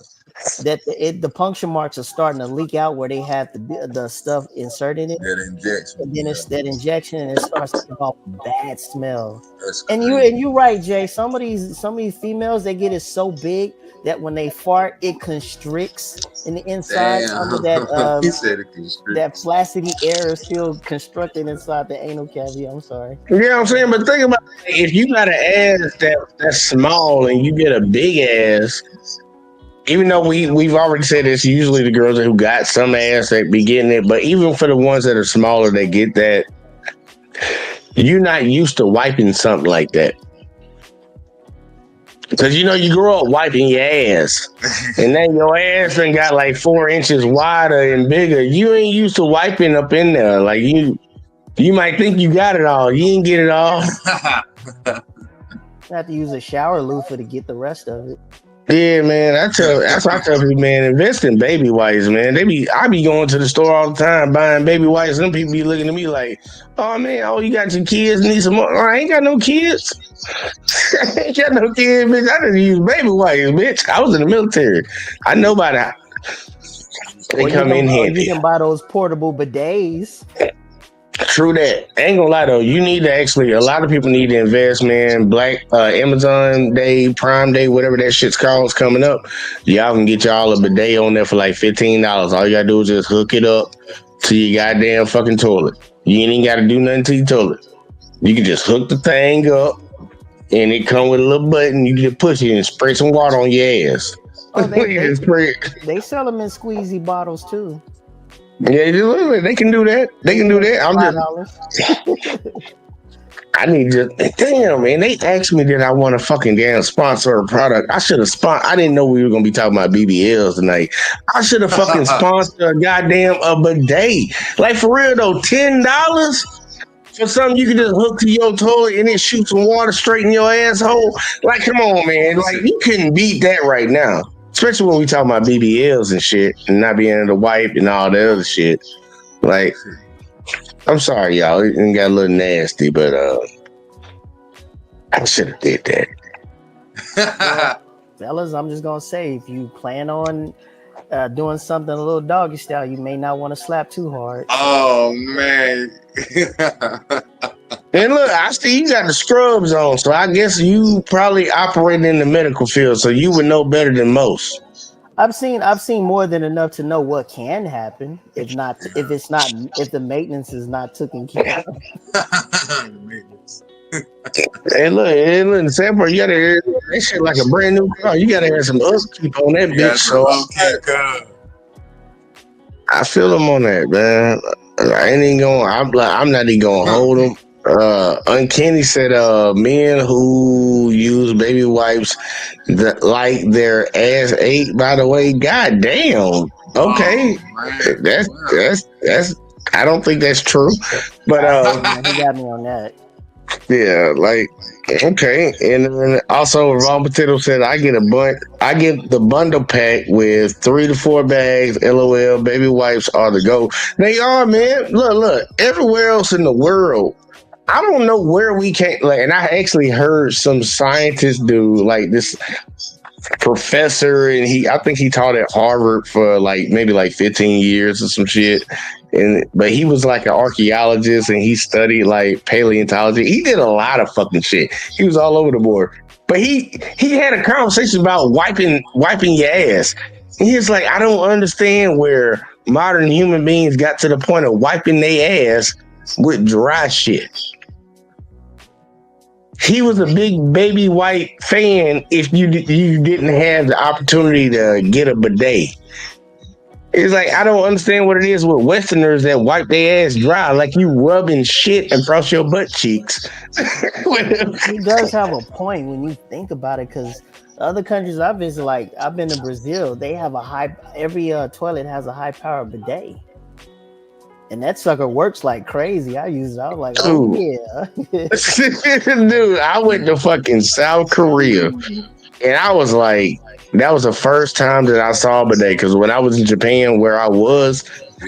F: That the puncture marks are starting to leak out where they have the stuff inserted in it.
G: That injection.
F: And then it's that injection, and it starts to give off a bad smell.
G: That's
F: and
G: crazy.
F: you're right, Jay. Some of these females, they get it so big that when they fart, it constricts in the inside. Under that
G: He said it constricts.
F: that flaccidy air is still constructed inside the anal cavity. I'm sorry.
B: You know what I'm saying? But think about it. If you got an ass that's small and you get a big ass, even though we've already said it's usually the girls who got some ass that be getting it, but even for the ones that are smaller that get that, you're not used to wiping something like that. Because you grow up wiping your ass. And then your ass done got like 4 inches wider and bigger. You ain't used to wiping up in there. Like you might think you got it all. You ain't get it all.
F: You have to use a shower loofah to get the rest of it.
B: Yeah, man. That's what I tell people, man. Invest in baby wipes, man. I be going to the store all the time buying baby wipes. Some people be looking at me like, oh man, you got your kids need some more. I ain't got no kids. I ain't got no kids, bitch. I didn't use baby wipes, bitch. I was in the military. I know about that. They come in handy.
F: You can buy those portable bidets.
B: True that. I ain't gonna lie though, you need to a lot of people need to invest, man. Amazon Day, Prime Day, whatever that shit's called is coming up. Y'all can get y'all a bidet on there for like $15. All you gotta do is just hook it up to your goddamn fucking toilet. You ain't even gotta do nothing to your toilet. You can just hook the thing up and it come with a little button. You can just push it and spray some water on your ass.
F: Oh, they sell them in squeezy bottles too.
B: Yeah, they can do that. They can do that. I need to. Damn, man. They asked me that I want to fucking damn sponsor a product. I should have I didn't know we were gonna be talking about BBLs tonight. I should have fucking sponsored a goddamn a bidet. Like for real though, $10 for something you can just hook to your toilet and it shoots some water straight in your asshole. Like, come on, man. Like you couldn't beat that right now. Especially when we talk about BBLs and shit and not being able to wipe and all that other shit. Like, I'm sorry, y'all. It got a little nasty, but I should have did that.
F: Well, fellas, I'm just going to say, if you plan on doing something a little doggy style, you may not want to slap too hard.
G: Oh, man.
B: And look, I see you got the scrubs on, so I guess you probably operate in the medical field, so you would know better than most.
F: I've seen more than enough to know what can happen if the maintenance is not taken care of.
B: Hey, look, the sad part, you gotta hear that shit like a brand new car. You gotta have some upkeep on that bitch. So I feel them on that, man. I ain't even going. I'm not even gonna hold them. Uncanny said, men who use baby wipes like their ass ate. By the way, goddamn. Okay, that's. I don't think that's true, but
F: he got me on that.
B: Yeah, like okay, and then also Raw Potato said I get the bundle pack with 3 to 4 bags. LOL, baby wipes are the go. They are, man. Look, everywhere else in the world. I don't know where we can't and I actually heard some scientists do like this professor, and I think he taught at Harvard for maybe 15 years or some shit. But he was like an archaeologist and he studied like paleontology. He did a lot of fucking shit. He was all over the board. But he had a conversation about wiping your ass. And he was like, I don't understand where modern human beings got to the point of wiping their ass with dry shit. He was a big baby wipe fan if you didn't have the opportunity to get a bidet. It's like, I don't understand what it is with Westerners that wipe their ass dry, like you rubbing shit across your butt cheeks.
F: He does have a point when you think about it, because other countries I've visited, like I've been to Brazil, they have every toilet has a high power bidet. And that sucker works like crazy. I use it. I was like, oh, yeah.
B: Dude, I went to fucking South Korea. And I was like, that was the first time that I saw a bidet. Because when I was in Japan, where I was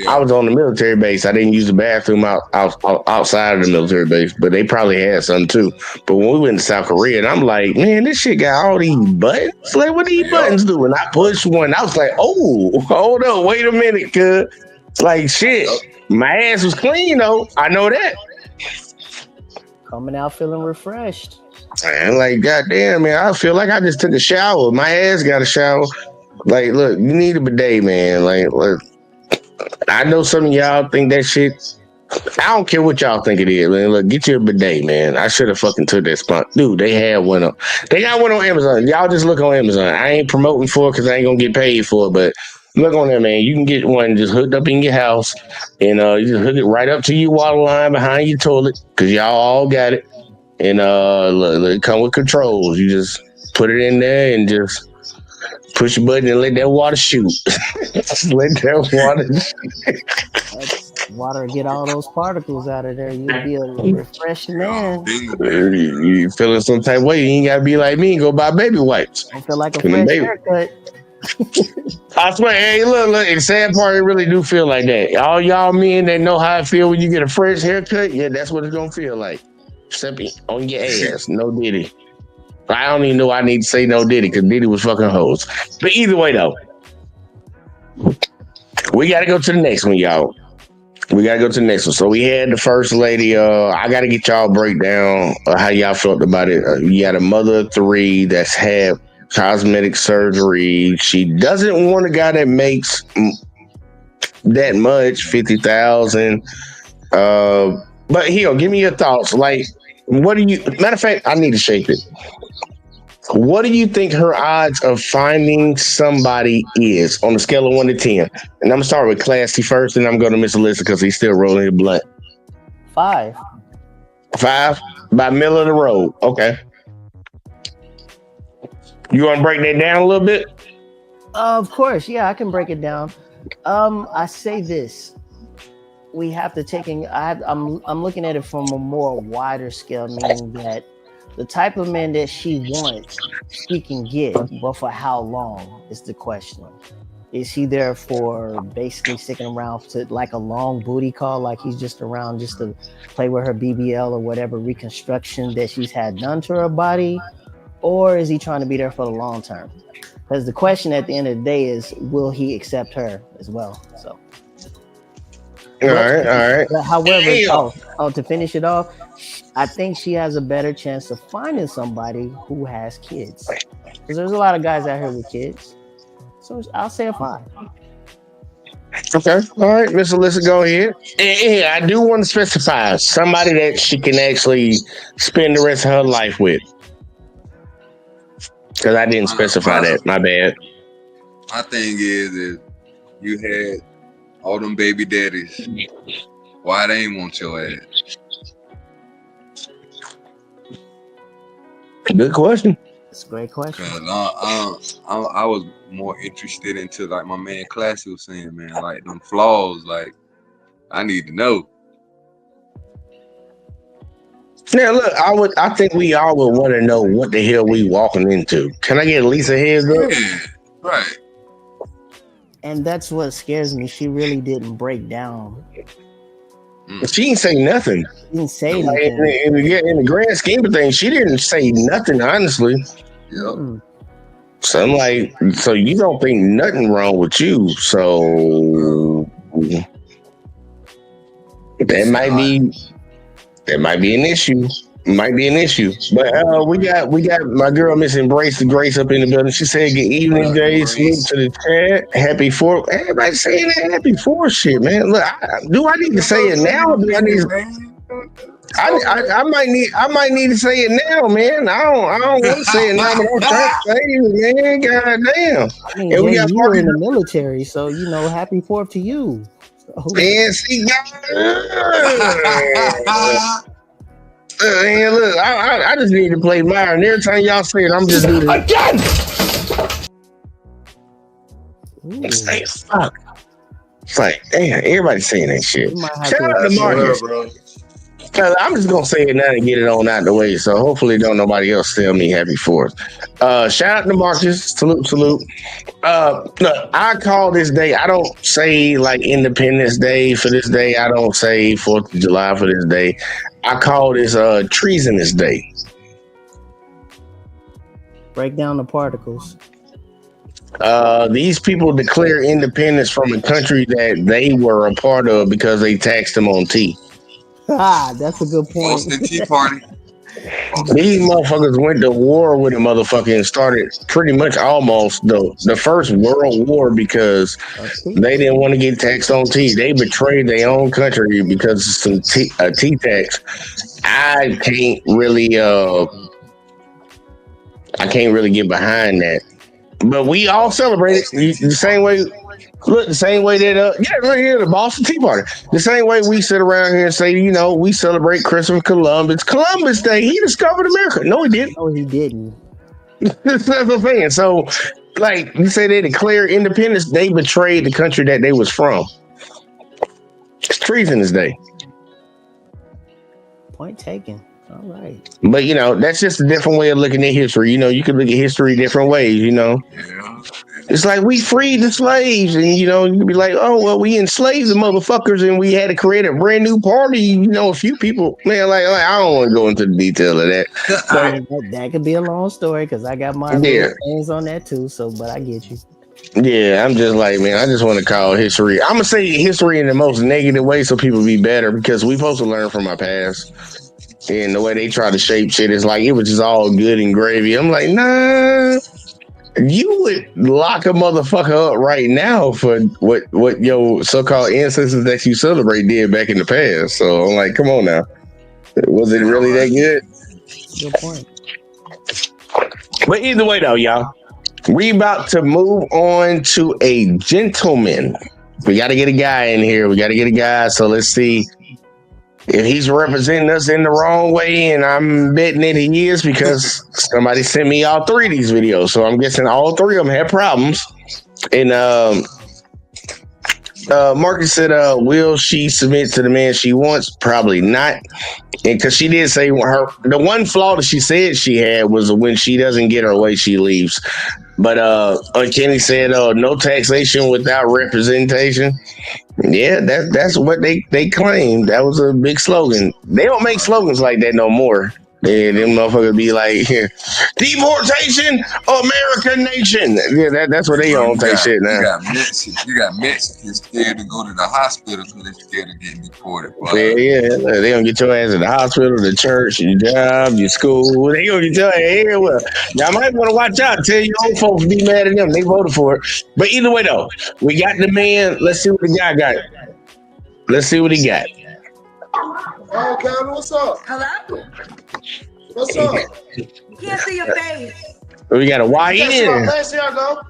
B: on the military base. I didn't use the bathroom outside of the military base. But they probably had some too. But when we went to South Korea, and I'm like, man, this shit got all these buttons. Like, what these buttons do? And I pushed one. I was like, oh, hold up. Wait a minute, cuz. Like, shit. My ass was clean, though. I know that.
F: Coming out feeling refreshed.
B: Man, like, goddamn, man, I feel like I just took a shower. My ass got a shower. Like, look, you need a bidet, man. Like, look, I know some of y'all think that shit. I don't care what y'all think it is, man. Look, get you a bidet, man. I should have fucking took that spot. Dude, they had one up. They got one on Amazon. Y'all just look on Amazon. I ain't promoting for it because I ain't gonna get paid for it, but look on there, man. You can get one just hooked up in your house, and you just hook it right up to your water line behind your toilet, because y'all all got it. And look, it come with controls. You just put it in there and just push a button and let that water shoot. Let that water
F: Water get all those particles out of there. You'll be a refreshed man.
B: You feeling some type of way, you ain't gotta be like me and go buy baby wipes.
F: Don't feel like a fresh haircut.
B: I swear, hey, look, the sad part, it really do feel like that. All y'all men that know how it feel when you get a fresh haircut, yeah, that's what it's gonna feel like. Except on your ass, no Diddy. I don't even know I need to say no Diddy because Diddy was fucking hoes. But either way, though, we got to go to the next one, y'all. We got to go to the next one. So we had the first lady. I got to get y'all a breakdown of how y'all felt about it. You got a mother of three that's had cosmetic surgery. She doesn't want a guy that makes that much, 50,000. But here, give me your thoughts. Like, what do you? Matter of fact, I need to shape it. What do you think her odds of finding somebody is on a scale of 1 to 10? And I'm gonna start with Classy first, and I'm going to Miss Alyssa because he's still rolling his blunt.
F: 5.
B: 5 by middle of the road. Okay. You want to break that down a little bit?
F: Of course, yeah, I can break it down. I say this: we have to take in. I'm looking at it from a more wider scale, meaning that the type of man that she wants, she can get, but for how long is the question. Is he there for basically sticking around to like a long booty call, like he's just around just to play with her BBL or whatever reconstruction that she's had done to her body? Or is he trying to be there for the long term? Because the question at the end of the day is, will he accept her as well? So,
B: all right.
F: However, to finish it off, I think she has a better chance of finding somebody who has kids. Because there's a lot of guys out here with kids. So I'll say a 5.
B: Okay. All right, Miss Alyssa, go ahead. Yeah, I do want to specify somebody that she can actually spend the rest of her life with. Because I didn't specify that. My bad.
G: My thing is, if you had all them baby daddies, why they ain't want your ass?
B: Good question.
F: That's a great question.
G: Cause I was more interested into like my man Classy was saying, man, like them flaws. Like I need to know.
B: Now look, I think we all would want to know what the hell we walking into. Can I get at least a heads up?
G: Yeah, right.
F: And that's what scares me. She really didn't break down.
B: She didn't say nothing.
F: She didn't say anything.
B: Like, in the grand scheme of things, she didn't say nothing, honestly.
G: Yep.
B: So I'm like, so you don't think nothing wrong with you. So that might be an issue. Might be an issue. But we got my girl Miss Embrace the Grace up in the building. She said, good evening, Jay. Salute to the chat. Happy 4th. Everybody saying that happy 4th shit, man. Look, do I need to say it now? Or do I need I might need to say it now, man. I don't want to say it now, but I'm trying to say it, man. God damn.
F: I mean, Jay, you were in the military, so happy 4th to you.
B: Man, see, man, look, I just need to play Myron. Every time y'all say it, I'm just doing it again. Say fuck. It's like, damn, everybody's saying that shit. Shout out to Marcus. I'm just gonna say it now and get it on out the way. So hopefully, don't nobody else tell me happy 4th. Shout out to Marcus. Salute. Look, I call this day. I don't say like Independence Day for this day. I don't say 4th of July for this day. I call this treasonous day.
F: Break down the particles.
B: These people declare independence from a country that they were a part of because they taxed them on tea.
F: That's a good point.
G: Boston Tea Party.
B: These motherfuckers went to war with a motherfucker and started pretty much almost the first world war because they didn't want to get taxed on tea. They betrayed their own country because of a tea tax. I can't really get behind that. But we all celebrate it the same way. Look, the same way that right here, the Boston Tea Party. The same way we sit around here and say, we celebrate Christopher Columbus Day. He discovered America. No, he didn't.
F: No, he didn't.
B: That's what I'm saying. So, like you say, they declared independence. They betrayed the country that they was from. It's treasonous day.
F: Point taken. All right.
B: But that's just a different way of looking at history. You can look at history different ways.
G: Yeah.
B: It's like we freed the slaves, and you can be like, oh well, we enslaved the motherfuckers, and we had to create a brand new party. A few people, man, like I don't want to go into the detail of that. But
F: That could be a long story because I got my
B: Yeah.
F: little things on that too. So, but I get you.
B: Yeah, I'm just like, man, I just want to call history. I'm gonna say history in the most negative way so people be better because we supposed to learn from our past. And the way they try to shape shit is like it was just all good and gravy. I'm like, nah. You would lock a motherfucker up right now for what your so-called ancestors that you celebrate did back in the past. So I'm like, come on now. Was it really that good?
F: Good point.
B: But either way though, y'all, we about to move on to a gentleman. We got to get a guy in here. We got to get a guy. So let's see if he's representing us in the wrong way, and I'm betting that he is because somebody sent me all three of these videos. So I'm guessing all three of them have problems. And Marcus said, will she submit to the man she wants? Probably not. And because she did say the one flaw that she said she had was when she doesn't get her way, she leaves. But Kenny said, no taxation without representation. Yeah, that's what they claim. That was a big slogan. They don't make slogans like that no more. Yeah, them motherfuckers be like, deportation, American nation. Yeah, that's what they on type shit now.
G: You got Mexicans scared to go to the hospital because they're scared of getting deported.
B: Yeah, they gonna get your ass at the hospital, the church, your job, your school. They gonna get your ass here. Well, y'all might want to watch out. Tell your old folks be mad at them. They voted for it. But either way, though, we got the man. Let's see what the guy got. Let's see what he got.
H: Okay, what's up?
D: Hello?
H: What's up?
D: Can't see your face.
B: We got a YN.
H: Last year ago.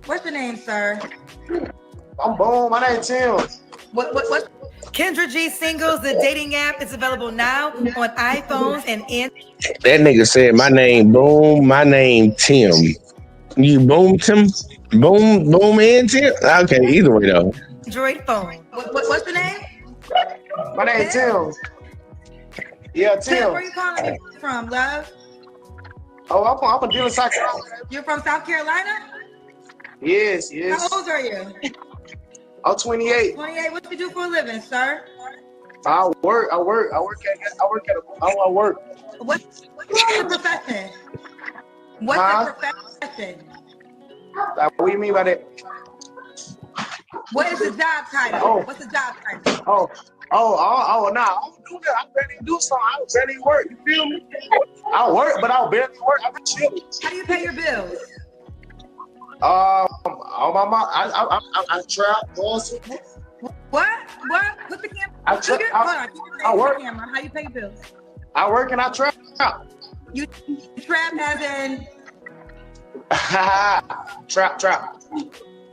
D: What's your name, sir?
H: I'm Boom. My name's Tim.
D: What? Kendra G Singles, the dating app, is available now on iPhones and
B: That nigga said, my name Boom, my name Tim. You Boom Tim? Boom and Tim? Okay, either way though.
D: Android phone. What's the name?
H: My name's Tim. Yeah, Tim.
D: Where you calling me from, love?
H: Oh, I'm from Dillon, South Carolina.
D: You're from South Carolina?
H: Yes.
D: How old are you?
H: I'm 28.
D: 28. What do you do for a living, sir?
H: I work.
D: What's the profession? What's the profession?
H: What do you mean by that?
D: What is the job title?
H: Oh.
D: What's the job title?
H: Nah, I don't do that. I barely do something. I barely work. You feel me? I work, but I barely work. I'm chilling.
D: How do you pay your bills?
H: On my mom, I trap also.
D: What? Put the camera.
H: I work.
D: Camera. How you pay your bills?
H: I work and I trap.
D: You trap as in
H: trap.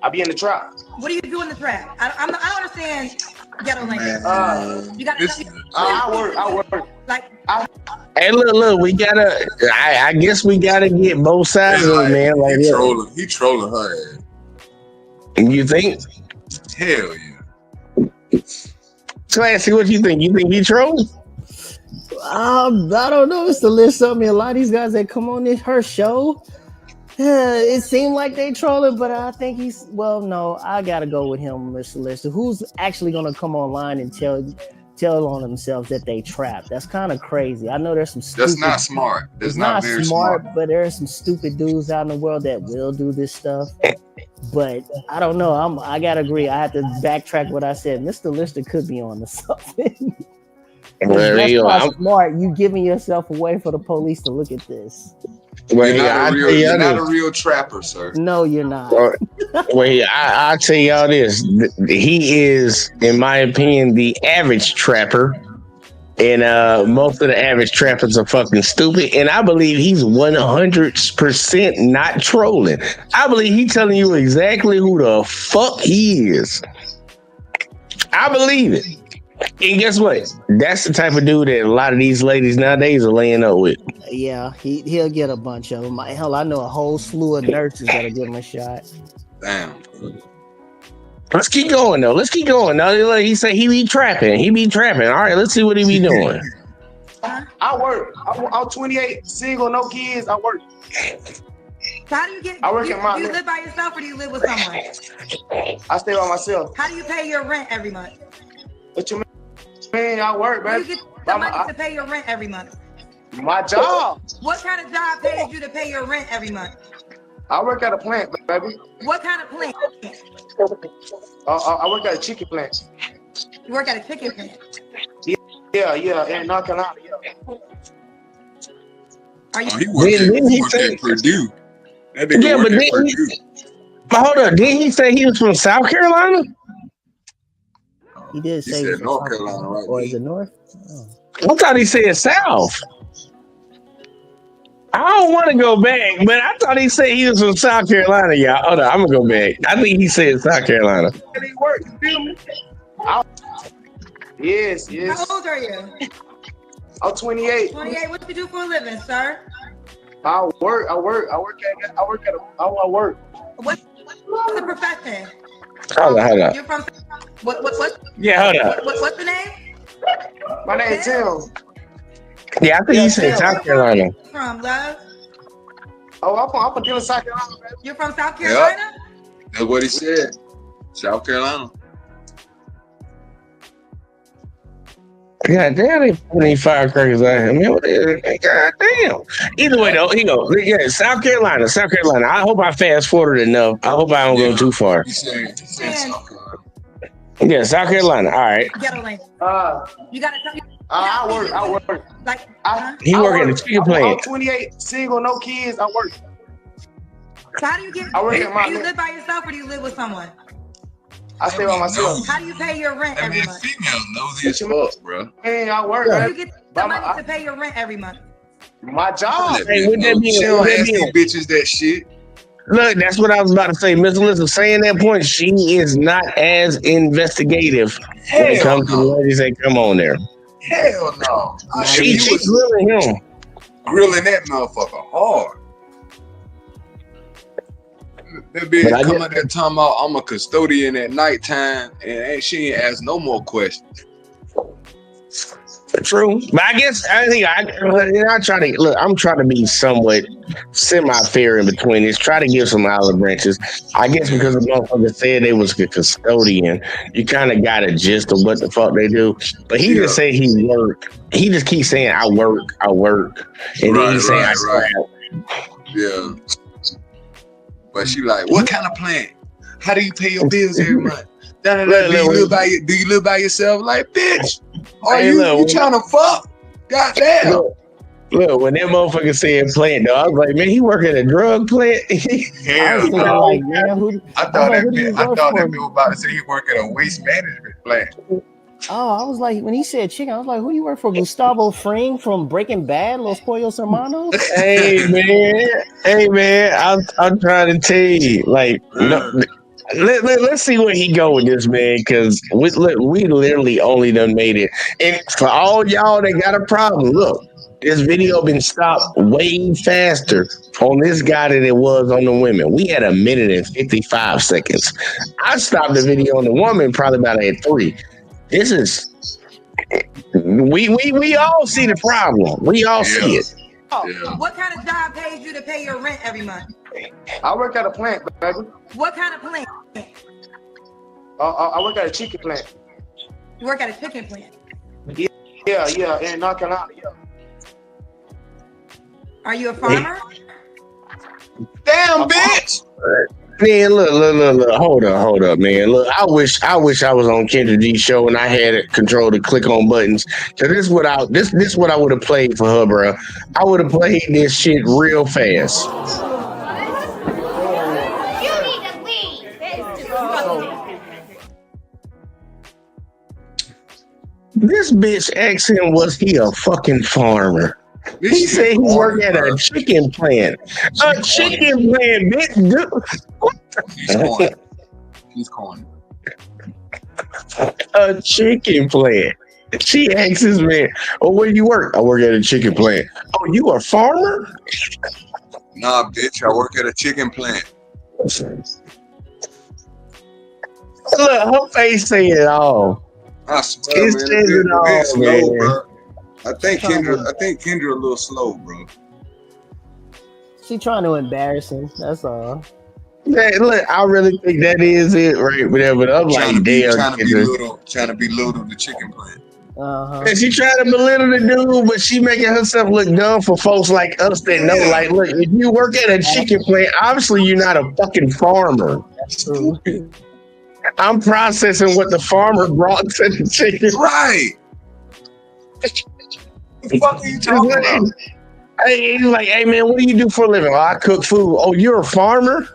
H: I be in the trap.
D: what do you do in the trap? I don't understand ghetto language. You got
H: I work.
D: Like
B: Hey, look, we gotta. I guess we gotta get both sides of it, man. Like,
G: He trolling her ass.
B: You think?
G: Hell yeah.
B: Classy, what you think? You think he trolls?
F: I don't know. It's the list of me. A lot of these guys that come on her show, it seemed like they trolling, but I think no, I gotta go with him, Mr. Lister. Who's actually gonna come online and tell on themselves that they trapped? That's kind of crazy. I know there's some stupid,
G: that's not smart. That's not very smart.
F: But there are some stupid dudes out in the world that will do this stuff. But I don't know. I gotta agree. I have to backtrack what I said. Mr. Lister could be on to something. That's not smart. You giving yourself away for the police to look at this.
G: You're not a real trapper, sir.
F: No, you're not.
B: I'll tell y'all this. He is, in my opinion, the average trapper. And most of the average trappers are fucking stupid. And I believe he's 100% not trolling. I believe he's telling you exactly who the fuck he is. I believe it. And guess what? That's the type of dude that a lot of these ladies nowadays are laying up with.
F: Yeah, he'll get a bunch of them. Hell, I know a whole slew of nurses that'll give him a shot.
G: Damn.
B: Let's keep going though. Let's keep going. Now he said he be trapping. He be trapping. All right, let's see what he be doing.
H: I work. I'm 28, single, no kids. I work.
D: So how do you get?
H: I work
D: do
H: at my.
D: you live by yourself or do you live with someone?
H: I stay by myself.
D: How do you pay your rent every month?
H: What you mean? I work,
D: Where
H: man.
D: do you get the money to pay your rent every month?
H: My job.
D: What kind of job pays you to pay your rent every month?
H: I work at a plant, baby.
D: What kind of plant?
H: I work at a chicken plant.
D: You work at a chicken plant.
H: Yeah, in North Carolina. Yeah.
D: Are you?
G: He worked at Purdue. That nigga worked at Purdue.
B: But hold up, didn't he say he was from South Carolina?
F: He did say
G: said North Carolina, right?
F: Or is it North? Oh.
B: I thought he said South. I don't want to go back, but I thought he said he was from South Carolina, y'all. Hold on, I'm gonna go back. I think he said South Carolina.
H: It work, you feel me? Yes.
D: How old are you?
H: I'm 28.
D: 28. What do you do for a living, sir?
H: I work.
D: What's the profession?
B: Hold on.
D: You're from what?
B: Yeah, hold up.
D: What's the name?
H: My name is Tim.
B: Yeah, I think he said South Carolina.
D: From love?
H: Oh, I'm from Dillon, South Carolina, baby.
D: You're from South Carolina?
G: Yep. That's what he said. South Carolina.
B: God damn, they put any firecrackers out here. Man, what is it? God damn. Either way, though, he go. Yeah, South Carolina. I hope I fast forwarded enough. I hope I don't go too far.
G: He said South Carolina.
B: Yeah, South Carolina. All right.
D: Ghetto lane. You gotta tell me.
H: I work.
D: Like,
B: He work in the chicken plant.
H: I'm 28, single, no kids. I work.
D: So how do you get?
H: I work at my.
D: Do you live by yourself or do you live with someone?
H: I stay by myself.
D: How do you pay your rent
G: That
D: every
G: man
D: month?
G: female nosy as fuck, bro.
H: Man, I work.
D: How
H: Man.
D: do you get the money to pay your rent every month?
H: My job.
B: Hey, what that mean?
G: She don't
B: What that
G: ask
B: mean?
G: these bitches that shit.
B: Look, that's what I was about to say. Miss Elizabeth saying that point, she is not as investigative when it comes to the ladies that come on there.
G: Hell no.
B: She's grilling him.
G: Grilling that motherfucker hard. That bitch come out there talking about I'm a custodian at nighttime and she ain't ask no more questions.
B: True, but I try to look. I'm trying to be somewhat semi-fair in between this. Try to give some olive branches. I guess because the motherfucker said they was a custodian, you kind of got a gist of what the fuck they do. But he just said he work. He just keeps saying I work, and then he's saying I scrap.
G: Yeah. But she like, what kind of plan? How do you pay your bills every month? Do you live by yourself? Like, bitch, are you trying to fuck? Goddamn.
B: Look, when that motherfucker said plant, though, I was like, man, he work at a drug plant.
G: Hell no. I thought that man was about to say he work at a waste management plant.
F: Oh, I was like, when he said chicken, I was like, who do you work for? Gustavo Fring from Breaking Bad, Los Pollos Hermanos?
B: Hey man, I'm trying to tell you, like, no, let's see where he go with this, man, because we literally only done made it. And for all y'all that got a problem, look, this video been stopped way faster on this guy than it was on the women. We had 1 minute and 55 seconds. I stopped the video on the woman probably about at 3. This is we all see the problem. We all see it.
G: Yeah.
D: What kind of job pays you to pay your rent every month?
H: I work at a plant, baby.
D: What kind of plant?
H: I work at a chicken plant.
D: You work at a chicken plant.
H: Yeah, in North Carolina. Yeah.
D: Are you a farmer?
G: Damn, bitch.
B: Man, look, hold up, man. Look, I wish I was on Kendra G's show and I had control to click on buttons. Cause this what I would have played for her, bro. I would have played this shit real fast.
I: You need to leave.
B: This bitch asked him, was he a fucking farmer? He said he worked at a chicken plant. A chicken plant, bitch.
G: He's corny. He's corny.
B: A chicken plant. She asks this man, "Oh, where do you work?" "I work at a chicken plant." "Oh, you a farmer?"
G: Nah, bitch, I work at a chicken plant.
B: Look, her face say it all.
G: I swear,
B: It
G: man,
B: says it
G: the bitch
B: all,
G: slow,
B: man.
G: bro. I think Kendra a little slow, bro.
F: She trying to embarrass him. That's all.
B: Man, look, I really think that is it right there. But I'm
G: Trying
B: like,
G: to be
B: damn.
G: little the chicken plant.
B: And she trying to belittle the dude, but she making herself look dumb for folks like us that know. Like, look, if you work at a chicken plant, obviously you're not a fucking farmer. I'm processing what the farmer brought to the chicken.
G: Right. What the fuck are you talking about?
B: Hey, he's like, "Hey man, what do you do for a living?" "Oh, I cook food." "Oh, you're a farmer?"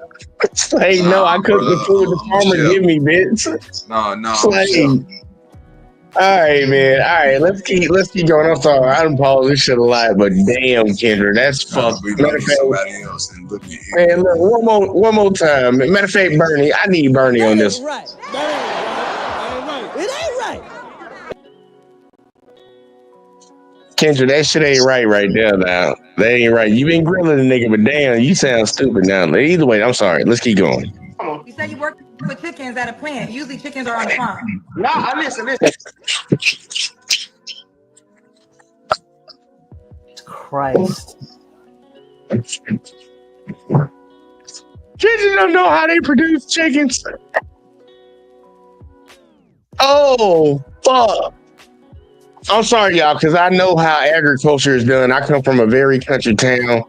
B: It's like, "No, I cook the food the farmer give me, bitch."
G: No,
B: all right, man. All right, let's keep going. I'm sorry, I done paused this shit a lot, but damn, Kendra, that's fucked. Matter of fact,
G: somebody else and look at you.
B: man, look, one more time. Matter of fact, Bernie, I need Bernie on this.
J: Right. It ain't right.
B: Kendra, that shit ain't right there now. That ain't right. You been grilling the nigga, but damn, you sound stupid now. Either way, I'm sorry. Let's keep going.
D: You said you work with chickens at a plant. Usually chickens are on the farm.
H: Nah, I listen.
F: Christ.
B: Chickens don't know how they produce chickens. Oh, fuck. I'm sorry, y'all, because I know how agriculture is done. I come from a very country town,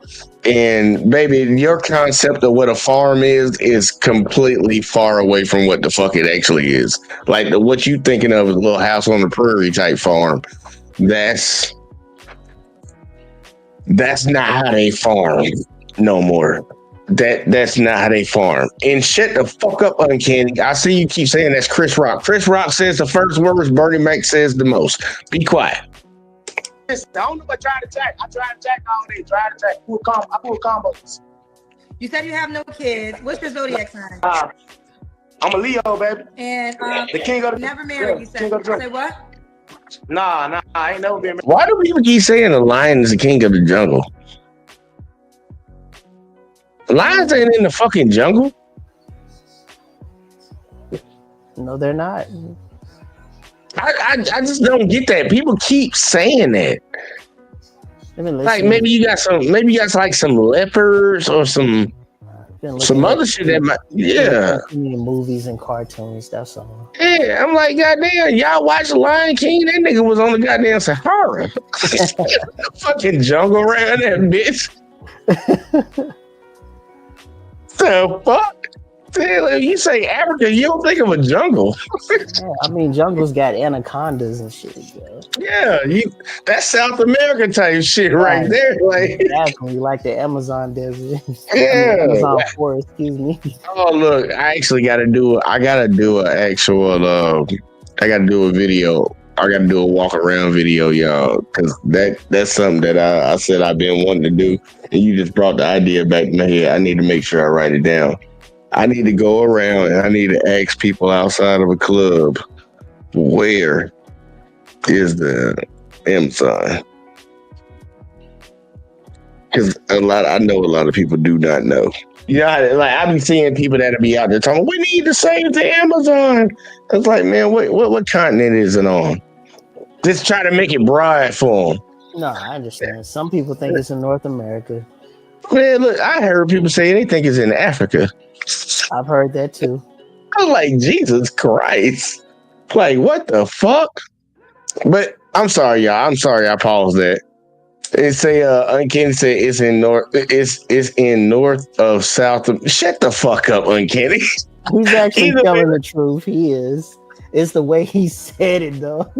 B: and baby, your concept of what a farm is completely far away from what the fuck it actually is. Like what you thinking of is a little house on the prairie type farm. That's not how they farm no more. That's not how they farm. And shut the fuck up, Uncanny. I see you keep saying that's Chris Rock. Chris Rock says the first words, Bernie Mac says the most. Be quiet.
H: Listen, I don't know what trying to jack. I try to jack all day. Try to jack. I pull combos.
D: You said you have no kids. What's your zodiac sign?
H: I'm a Leo, baby.
D: And
H: the king of the
D: never married. You said. Say what?
H: Nah, I ain't never been married.
B: Why do people keep saying the lion is the king of the jungle? Lions ain't in the fucking jungle.
F: No, they're not.
B: I just don't get that. People keep saying that. Like maybe you got like some leopards or some other shit that might, yeah.
F: Movies and cartoons, that's all.
B: Yeah, I'm like, goddamn, y'all watch Lion King? That nigga was on the goddamn Sahara. Fucking jungle around that bitch. The fuck? If you say Africa, you don't think of a jungle.
F: Yeah, I mean, jungles got anacondas and shit, bro.
B: Yeah, that's South America type shit right there. Like
F: exactly, like the Amazon desert.
B: Yeah,
F: Amazon forest. Excuse me.
B: Oh look, I actually got to do. I gotta do an actual. I gotta do a video. I gotta do a walk around video, y'all, because that's something that I said I've been wanting to do, and you just brought the idea back to my head. I need to make sure I write it down. I need to go around and I need to ask people outside of a club, where is the Amazon? Because I know a lot of people do not know. You know, like I be seeing people that'll be out there talking, we need to save the Amazon. It's like, man, what continent is it on? Just try to make it broad for them.
F: No, I understand. Some people think it's in North America.
B: Man, look, I heard people say they think it's in Africa.
F: I've heard that too.
B: I was like, Jesus Christ. Like, what the fuck? But I'm sorry, y'all. I'm sorry I paused that. It say Uncanny said it's in north of south of. Shut the fuck up, Uncanny.
F: He's actually telling the truth. He is. It's the way he said it though.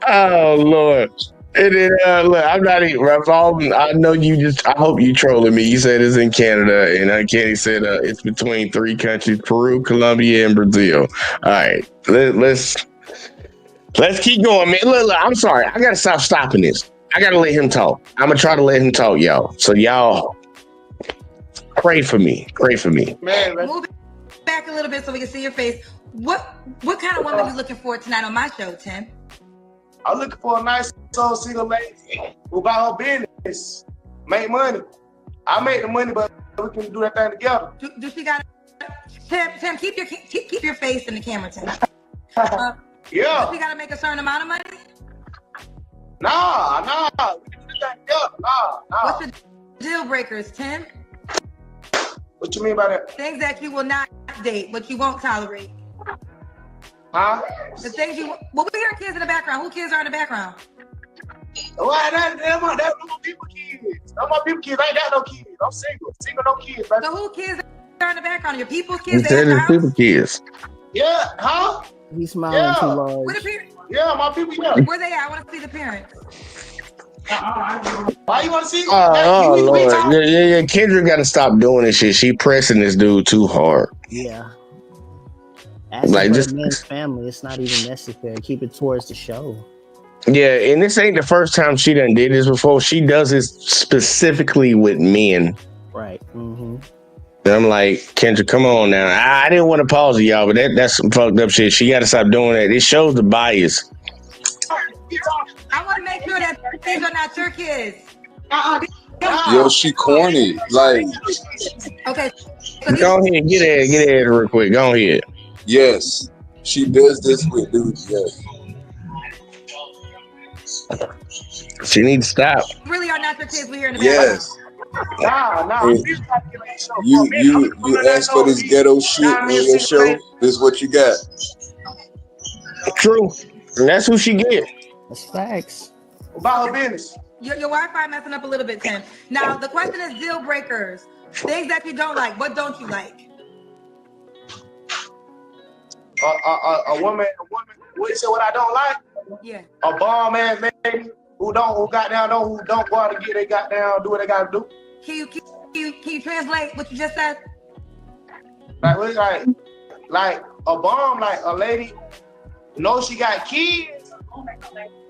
B: Oh Lord. And then look, I'm not even. I know you just. I hope you trolling me. You said it's in Canada, and Uncanny said it's between 3 countries: Peru, Colombia, and Brazil. All right, let's keep going, man. Look, I'm sorry. I gotta stop stopping this. I gotta let him talk. I'm gonna try to let him talk, y'all. So y'all pray for me. Pray for me.
H: Man,
D: Moving back a little bit so we can see your face. What kind of woman are you looking for tonight on my show, Tim?
H: I'm looking for a nice soul single lady who about her business, make money. I make the money, but we can do that thing together.
D: Do she got? Tim, keep your face in the camera, Tim.
H: Yeah.
D: Does she got to make a certain amount of money?
H: Nah. We can do that together. Nah.
D: What's your deal breakers, Tim?
H: What you mean by that?
D: Things that you will not date, but you won't tolerate.
H: Huh?
D: The things you. Well, we hear kids in the background. Who kids are in the background?
H: Why that's my people kids. That's my people kids. I ain't got no kids. I'm single. Single, no kids, baby.
D: So who kids are in the background? Your people's kids?
B: He said his people kids.
H: Yeah, huh?
F: He's smiling too large.
D: Where the parents?
H: Yeah, my people, yeah.
D: Where they at? I want to see the parents.
H: Why you want to see?
B: Oh Lord. Yeah. Kendra got to stop doing this shit. She pressing this dude too hard.
F: Yeah. Asking
B: Like,
F: for
B: just-
F: the man's family, it's not even necessary. Keep it towards the show.
B: Yeah, and this ain't the first time she done did this before. She does this specifically with men.
F: Right. Mm-hmm.
B: And I'm like, Kendra, come on now. I didn't want to pause it, y'all, but that's some fucked up shit. She got to stop doing that. It shows the bias.
D: I want to make sure that these are not your kids.
G: Yo, she corny. Like,
D: Okay.
B: Go ahead, get ahead real quick. Go ahead.
G: yes, she does this with dudes. Yes.
B: She needs to stop.
D: Really are not your kids. We hear in the background.
G: Yes.
H: Nah.
G: You ask for this ghetto shit on your show. This is what you got.
B: True. And that's who she get.
F: That's facts.
H: About her business.
D: Your Wi-Fi messing up a little bit, Tim. Now the question is deal breakers. Things that you don't like. What don't you like?
H: A woman. What you say? What I don't like?
D: Yeah.
H: A bomb ass lady who don't go out and get they goddamn do what they gotta do.
D: Can you translate what you just said?
H: Like a bomb, like a lady knows she got kids.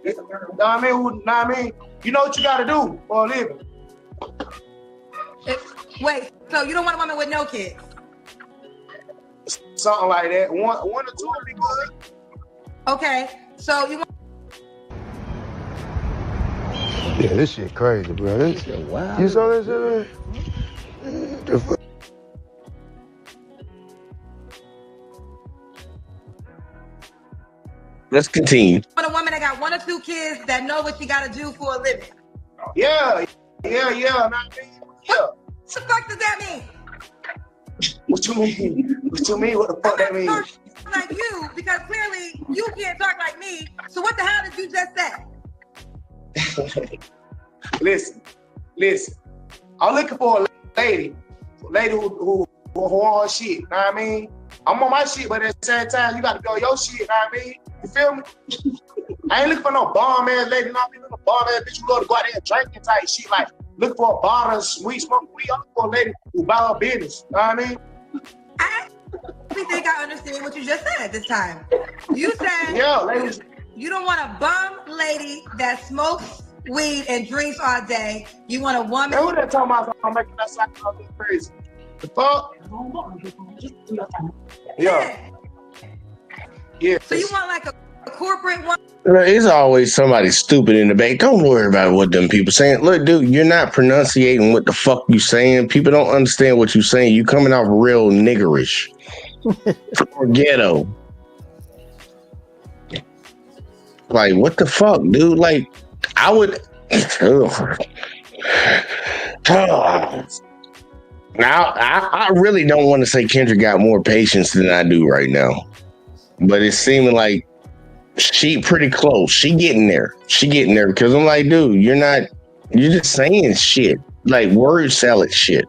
H: You know what I mean? You know what you gotta do for a living.
D: Wait, so you don't want a woman with no kids?
H: Something like that. One or two would be good.
D: Okay, so you want.
J: Yeah, this shit crazy, bro. This shit wild. You saw this shit, man? The fuck?
B: Let's continue.
D: Want a woman that got one or two kids that know what she got to do for a living?
H: Yeah. Know what I mean? Yeah.
D: What the fuck does that mean?
H: What you mean? What the fuck that mean?
D: Like you, because clearly you can't talk like me. So what the hell did you just say?
H: Listen. I'm looking for a lady who on her shit. Know what I mean? I'm on my shit, but at the same time, you got to be on your shit. Know what I mean? You feel me? I ain't looking for no bomb ass lady. You know what I mean? No bomb ass bitch. You go out there and drinking type shit. Like, look for a bottle of sweet smoke weed. I'm looking for a lady who buy her business. Know what I mean?
D: I think I understand what you just said this time. You said
H: ladies.
D: You don't want a bum lady that smokes weed and drinks all day. You want a woman.
H: Who that talking about? I'm making that sound crazy. The fuck? Yeah.
D: So you want like a corporate one?
B: There's always somebody stupid in the back. Don't worry about what them people saying. Look, dude, you're not pronunciating what the fuck you saying. People don't understand what you're saying. You coming off real niggerish or ghetto. Like, what the fuck, dude? Like, I would. Now, I really don't want to say Kendra got more patience than I do right now, but it's seeming like she pretty close. She getting there because I'm like, dude, you're just saying shit, like word salad shit.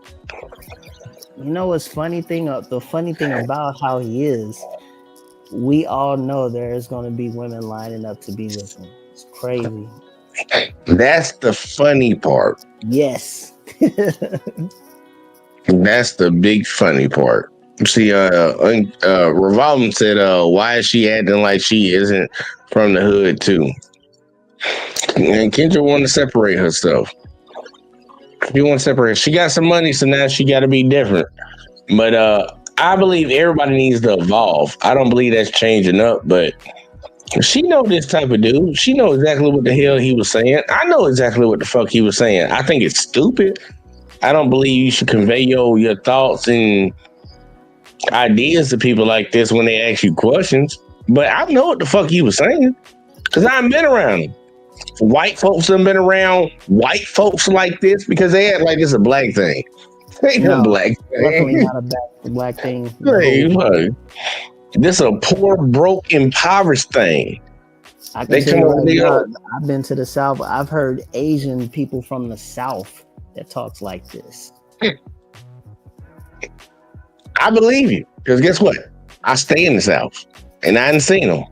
F: You know what's funny thing? The funny thing about how he is, we all know there's going to be women lining up to be with him. It's crazy.
B: That's the funny part.
F: Yes.
B: That's the big funny part. See, Revolving said, why is she acting like she isn't from the hood too? And Kendra want to separate herself. She want to separate. She got some money, so now she got to be different. But I believe everybody needs to evolve. I don't believe that's changing up, but she know this type of dude. She know exactly what the hell he was saying. I know exactly what the fuck he was saying. I think it's stupid. I don't believe you should convey your thoughts and ideas to people like this when they ask you questions. But I know what the fuck he was saying because I've been around him. White folks have been around white folks like this because they act like it's a black thing. Ain't no black
F: Definitely
B: thing.
F: not a black thing.
B: Hey, look, this a poor, broke, impoverished thing.
F: I can tell you right now, I've been to the South. I've heard Asian people from the South that talks like this.
B: I believe you because guess what? I stay in the South and I ain't seen them.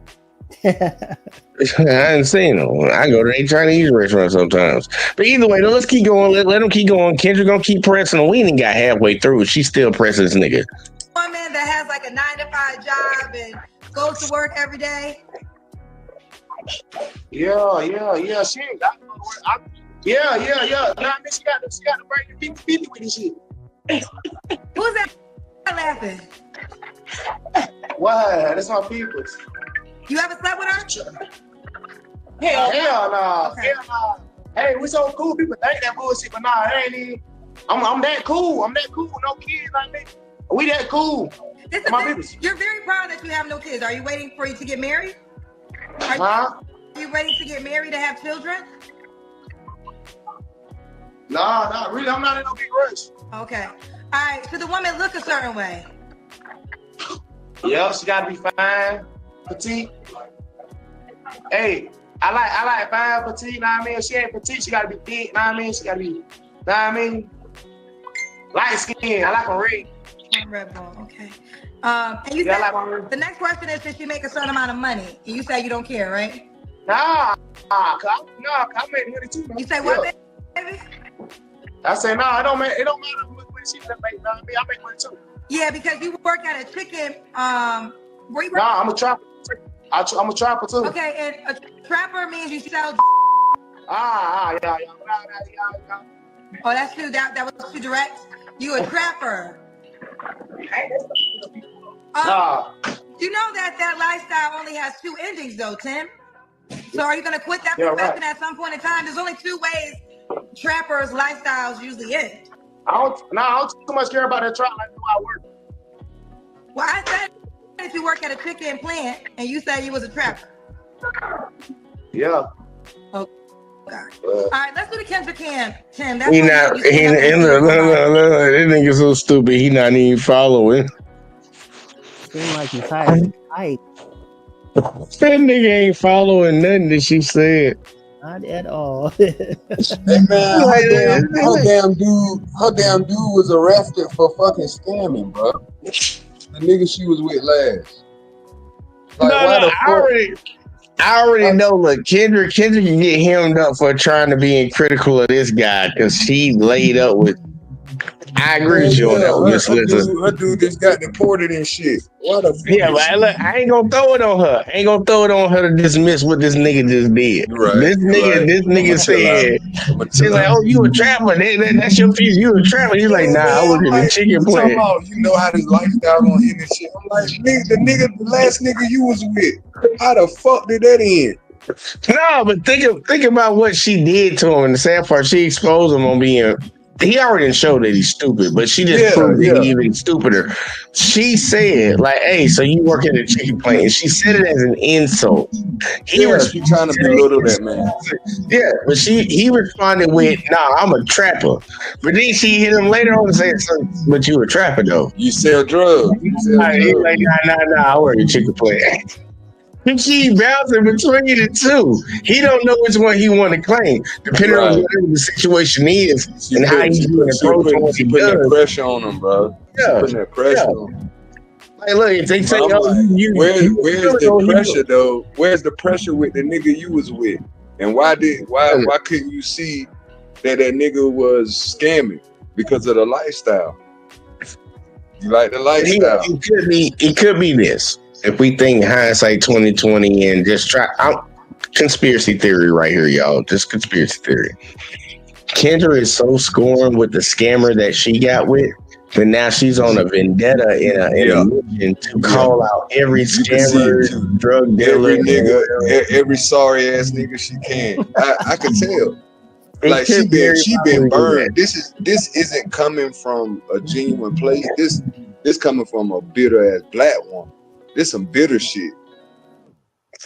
B: I ain't seen them. I go to a Chinese restaurant sometimes. But either way, let's keep going. Let them keep going. Kendra gonna keep pressing. We ain't got halfway through. She's still pressing this nigga.
D: Woman that has like a 9-to-5 job and goes to work every day.
H: Yeah. She ain't got to go to work. Yeah. Nah, I mean, she got to break the 50 with this shit.
D: Who's that laughing?
H: Why? That's my peoples.
D: You ever slept with her?
H: Hell no.
D: Okay.
H: Hell no. Hey, we so cool. People think that bullshit, but nah, it ain't even. I'm that cool. I'm that cool. No kids like me. We that cool. My peoples.
D: You're very proud that you have no kids. Are you waiting for you to get married?
H: Huh?
D: Are you ready to get married to have children?
H: Nah, not really. I'm not in no big rush.
D: Okay. All right. Should the woman look a certain way?
H: Yep, she gotta be fine, petite. Hey, I like fine, petite. Know what I mean? If she ain't petite, she gotta be thick. Know what I mean? She gotta be. Know what I mean? Light skin. I like a red.
D: Red ball. Okay. And you said the next question is, should she make a certain amount of money? And you say you don't care, right?
H: Nah, I make money too.
D: You say what, baby?
H: I say no. It don't matter how much money she make. Know what I mean? I make money too.
D: Yeah, because you work at a chicken. Where you work?
H: Nah, I'm a trapper. I'm a trapper too.
D: Okay, and a trapper means you sell.
H: Yeah.
D: Oh, that's true. That was too direct. You a trapper.
H: Nah.
D: You know that lifestyle only has two endings, though, Tim. So are you gonna quit that profession at some point in time? There's only two ways trappers' lifestyles usually end.
H: I don't too much care about that trap like I work.
D: Well, I said if you work at a chicken plant and you said you was a trapper.
H: Yeah.
D: Oh, God. All right, let's do the Kendra Cam, Tim. That's
B: He not. Look, this nigga so stupid. He not even following.
F: Seems like he's tired.
B: That nigga ain't following nothing that she said.
F: Not at all.
G: Hey man, her damn dude was arrested for fucking scamming, bro. The nigga she was with last. Like,
B: I already know. Look, Kendra can get hemmed up for trying to be critical of this guy because she laid up with. I agree with you on that one, Miss Lisa.
G: Her dude just got deported and shit. What a
B: but look, I ain't gonna throw it on her. I ain't gonna throw it on her to dismiss what this nigga just did.
G: Right,
B: this nigga said, she's like, "Oh, you a trapper? That's your piece. You a trapper?" He's like, "Nah, I was in a chicken plant."
G: You know how this lifestyle gonna end and shit. I'm like, the last nigga you was with, how the fuck did that end?
B: No, but think about what she did to him. And the sad part, she exposed him on being. He already showed that he's stupid, but she just proved that he's even stupider. She said, like, "Hey, so you work at a chicken plant," and she said it as an insult.
G: She trying to belittle that man.
B: Yeah, but he responded with, "Nah, I'm a trapper." But then she hit him later on and said, "But you a trapper though?
G: You sell drugs."
B: He's like, "Nah, I work at a chicken plant." He keep bouncing between the two. He don't know which one he want to claim, depending on whatever the situation is and how he's doing approach what he does.
G: Putting that pressure on him, bro.
B: Yeah,
G: putting that pressure on him.
B: Like, look, if they say,
G: where's the pressure though? Where's the pressure with the nigga you was with? And why couldn't you see that nigga was scamming because of the lifestyle? You like the lifestyle?
B: It could be this. If we think hindsight 2020 and just conspiracy theory right here, y'all. Just conspiracy theory. Kendra is so scorned with the scammer that she got with But now she's on a vendetta in a mission to call out every
G: You can see
B: scammer,
G: it too.
B: drug dealer,
G: Every nigga, every sorry ass nigga she can. I could tell. Like she been burned. This isn't coming from a genuine place. This coming from a bitter ass black woman. This some bitter shit.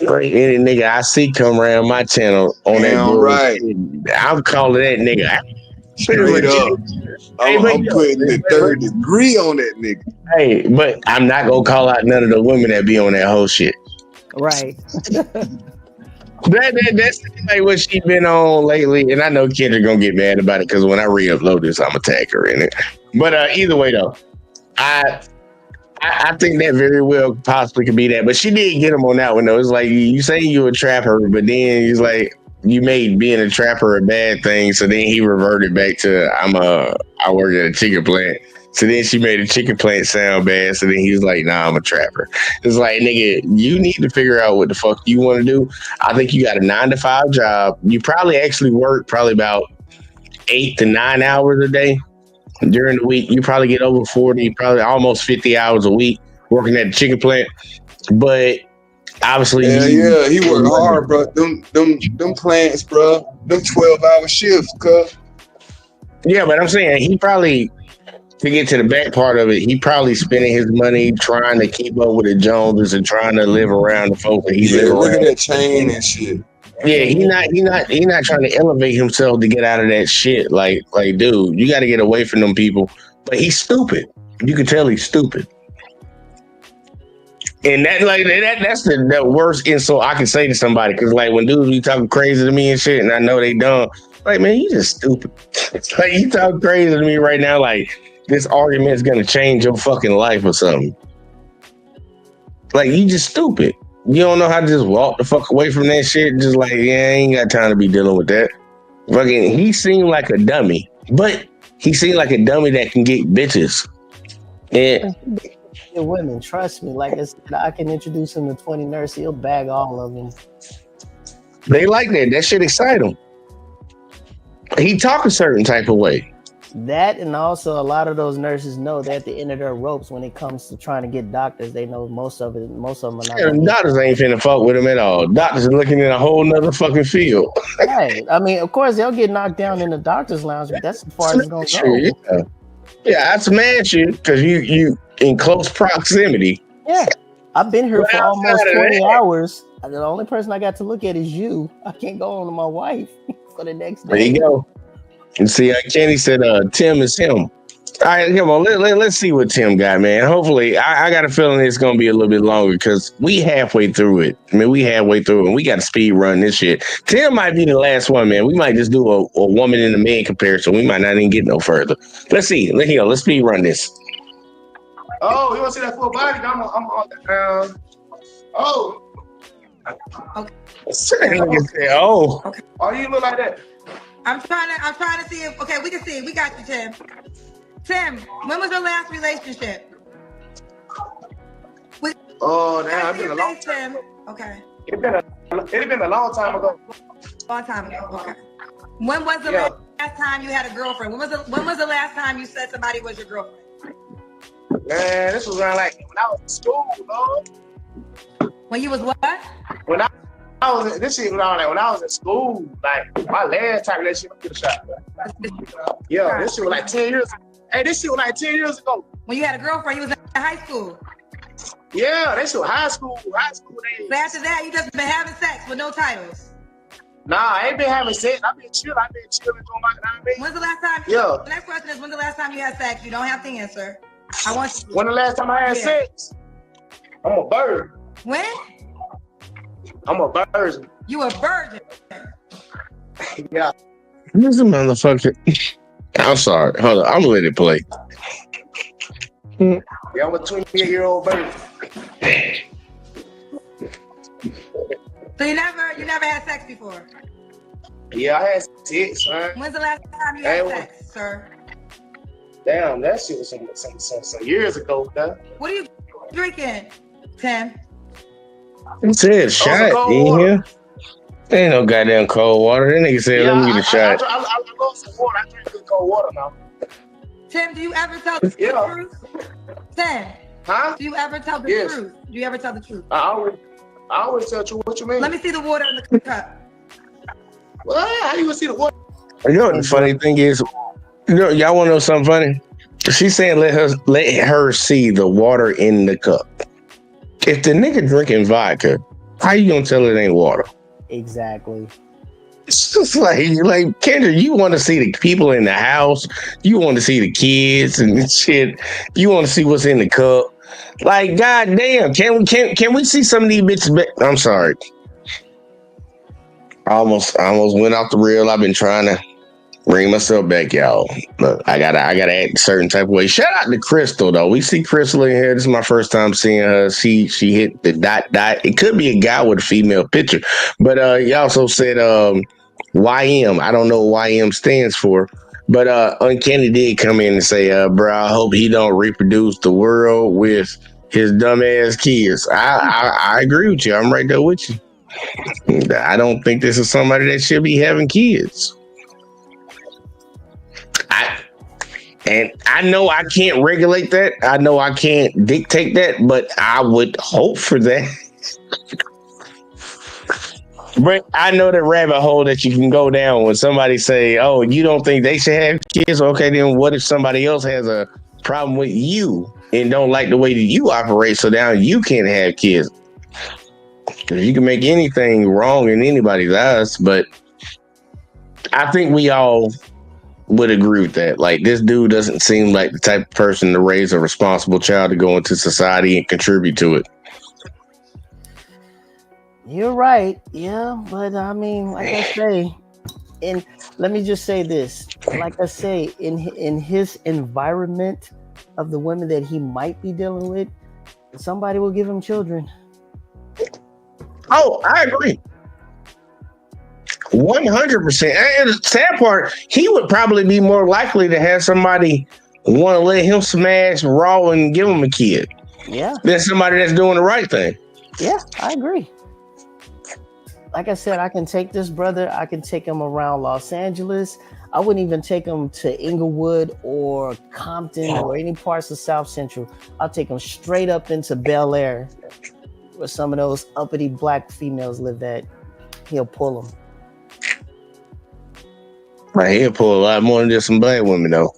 B: Right, any nigga I see come around my channel on
G: Damn
B: that
G: right.
B: I'm calling that nigga out.
G: Straight up. I'm putting the third degree on that nigga.
B: Hey, but I'm not gonna call out none of the women that be on that whole shit.
F: Right.
B: That's like what she been on lately, and I know Kendra gonna get mad about it because when I re-upload this, I'm gonna tag her in it. But either way though, I think that very well possibly could be that. But she did get him on that one though. It's like you say you a trapper, but then he's like you made being a trapper a bad thing. So then he reverted back to I work at a chicken plant. So then she made a chicken plant sound bad. So then he was like, nah, I'm a trapper. It's like, nigga, you need to figure out what the fuck you want to do. I think you got a 9-to-5 job. You probably actually work probably about 8 to 9 hours a day. During the week, you probably get over 40, probably almost 50 hours a week working at the chicken plant. But obviously,
G: yeah, he worked hard, bro. Them plants, bro. Them 12-hour shifts, cuz.
B: Yeah, but I'm saying he probably, to get to the back part of it, he probably spending his money trying to keep up with the Joneses and trying to live around the folk that he live around.
G: Look at that chain and shit.
B: Yeah, he not trying to elevate himself to get out of that shit. Like, dude, you got to get away from them people. But he's stupid. You can tell he's stupid. And that's the worst insult I can say to somebody. Because like when dudes be talking crazy to me and shit, and I know they dumb. Like, man, you just stupid. Like you talking crazy to me right now. Like this argument is gonna change your fucking life or something. Like you just stupid. You don't know how to just walk the fuck away from that shit. Just like, yeah, I ain't got time to be dealing with that. Fucking, he seemed like a dummy, but he seemed like a dummy that can get bitches. And
F: women, trust me. Like I said, I can introduce him to 20 nurses. He'll bag all of them.
B: They like that. That shit excite him. He talk a certain type of way.
F: That, and also a lot of those nurses know they're at the end of their ropes when it comes to trying to get doctors. They know most of them are not.
B: Yeah, doctors ain't finna fuck with him at all. Doctors are looking in a whole nother fucking field.
F: Right. I mean, of course they'll get knocked down in the doctor's lounge, but that's as far as it's gonna go.
B: Yeah, that's mad shit because you in close proximity.
F: Yeah, I've been here for almost 20 hours. The only person I got to look at is you. I can't go on to my wife for the next day.
B: There you go. And see, Kenny said, Tim is him. All right, come on, let's see what Tim got, man. Hopefully, I got a feeling it's going to be a little bit longer because we halfway through it. I mean, we halfway through it, and we got to speed run this shit. Tim might be the last one, man. We might just do a woman and a man comparison. We might not even get no further. Let's see. Let's speed run this.
H: Oh, you want to see that full body? I'm on. Oh.
D: Okay.
B: Oh.
H: Okay. Oh, you look like that.
D: I'm trying to see if we can see. We got you, Tim. Tim, when was your last relationship?
H: Oh, damn, it's been a long
D: time. Okay.
H: It been a long time ago.
D: Long time ago. Okay. When was the last time you had a girlfriend? When was the last time you said somebody was your girlfriend?
H: Man, this was around like when I was in school, dog.
D: When you was what?
H: When I was this shit was around like when I was in school, like my last time that shit was a shot. Yeah, this shit was like 10 years ago. Hey, this shit was like 10 years ago.
D: When you had a girlfriend, you was in high school.
H: Yeah, that shit was high school days.
D: So after that, you just been having sex with no titles.
H: Nah, I ain't been having sex. I've been chilling doing my thing.
D: When's the last time?
H: Yeah.
D: The next question is, when's the last time you had sex? You don't have to answer. I want you.
H: When the last time I had sex? I'm a bird.
D: When?
H: I'm a virgin.
D: You a virgin?
H: Yeah.
B: This is a motherfucker. I'm sorry. Hold on. I'm gonna let it play.
H: Yeah, I'm a 28-year-old virgin.
D: So you never had sex before?
H: Yeah, I had sex, man.
D: When's the last time you had sex, sir?
H: Damn, that shit was some years ago, though.
D: What are you drinking, Tim?
B: He said shot in here. Ain't no goddamn cold water. That nigga said, let me get a shot.
H: I go some water. I drink good cold water now.
D: Tim, do you ever tell the truth? Tim,
H: Huh?
D: do you ever tell the
H: Yes.
D: truth? Do you ever tell the truth?
H: I always tell you what you mean.
D: Let me see the water in the cup.
H: What? How you gonna see the water?
B: You know what the funny thing is? You know, y'all want to know something funny? She's saying let her see the water in the cup. If the nigga drinking vodka, how you gonna tell it ain't water?
F: Exactly.
B: It's just like Kendra, you want to see the people in the house, you want to see the kids and shit, you want to see what's in the cup. Like, goddamn, can we see some of these bitches? I'm sorry, I almost went off the rail. I've been trying to bring myself back, y'all. Look, I gotta act a certain type of way. Shout out to Crystal though. We see Crystal in here. This is my first time seeing her. She hit the dot. It could be a guy with a female picture, but he also said YM. I don't know what YM stands for, but Uncanny did come in and say, bro, I hope he don't reproduce the world with his dumbass kids. I agree with you. I'm right there with you. I don't think this is somebody that should be having kids. I know I can't regulate that. I know I can't dictate that, but I would hope for that. But I know the rabbit hole that you can go down when somebody say, oh, you don't think they should have kids? Okay, then what if somebody else has a problem with you and don't like the way that you operate, so now you can't have kids? Because you can make anything wrong in anybody's eyes, but I think we all would agree with that. Like, this dude doesn't seem like the type of person to raise a responsible child to go into society and contribute to it.
F: You're right. Yeah, but I mean, like I say, and let me just say this. Like I say, in his environment of the women that he might be dealing with, somebody will give him children.
B: Oh, I agree. 100%. And the sad part, he would probably be more likely to have somebody want to let him smash raw and give him a kid.
F: Yeah.
B: Than somebody that's doing the right thing.
F: Yeah, I agree. Like I said, I can take this brother, I can take him around Los Angeles. I wouldn't even take him to Inglewood or Compton or any parts of South Central. I'll take him straight up into Bel Air, where some of those uppity black females live at. He'll pull them.
B: Right, he'll pull a lot more than just some black women, though.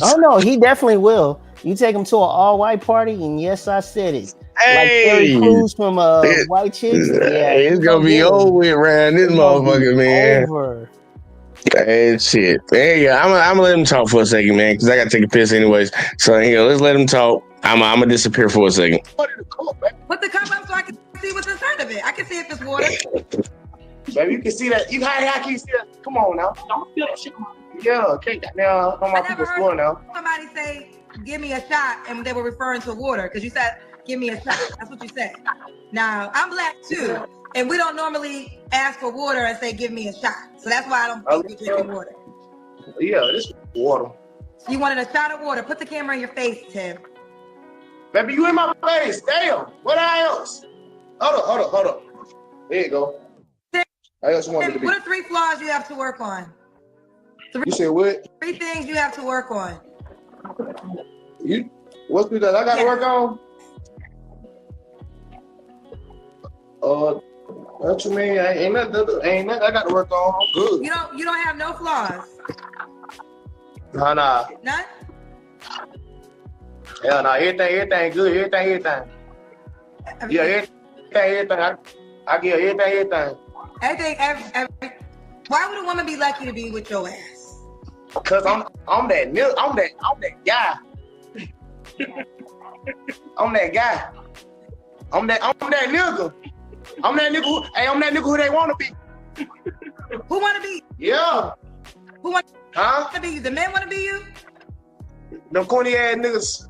F: Oh, no, he definitely will. You take him to an all-white party, and yes, I said it.
B: Hey,
F: like Terry Crews from White Chicks. Yeah,
B: it's gonna be over around this motherfucker, man.
F: Over.
B: Hey, shit. There you go. I'm gonna let him talk for a second, man, because I gotta take a piss anyways. So here, let's let him talk. I'm gonna disappear for a second.
D: Put the cup up so I can see what's inside of it. I can see if it's water.
H: Baby, you can see that. How can you see that? Come on now. Don't feel that shit. Yeah, okay. Now, on my people's floor now.
D: Somebody say, give me a shot, and they were referring to water, because you said, give me a shot. That's what you said. Now, I'm black too, and we don't normally ask for water and say, give me a shot. So that's why I don't think you're drinking water.
H: Yeah, this is water.
D: You wanted a shot of water. Put the camera in your face, Tim.
H: Baby, you in my face. Damn. What else? Hold up. There you go. I just wanted to be.
D: What are 3 flaws you have to work on?
H: You said what?
D: 3 things you have to work on.
H: What's that I got to work on? What you mean? Ain't nothing I got to work on. I'm good.
D: You don't have no flaws.
H: Nah.
D: None?
H: Hell no. Everything good. Everything. Yeah, everything. I give everything.
D: Every. Why would a woman be lucky to be with your ass?
H: Cause I'm that guy. I'm that guy. I'm that nigga. I'm that nigga who they want to be.
D: Who want to be?
H: Yeah.
D: Who want
H: Huh?
D: to be you? The men want to be you?
H: Them corny ass niggas.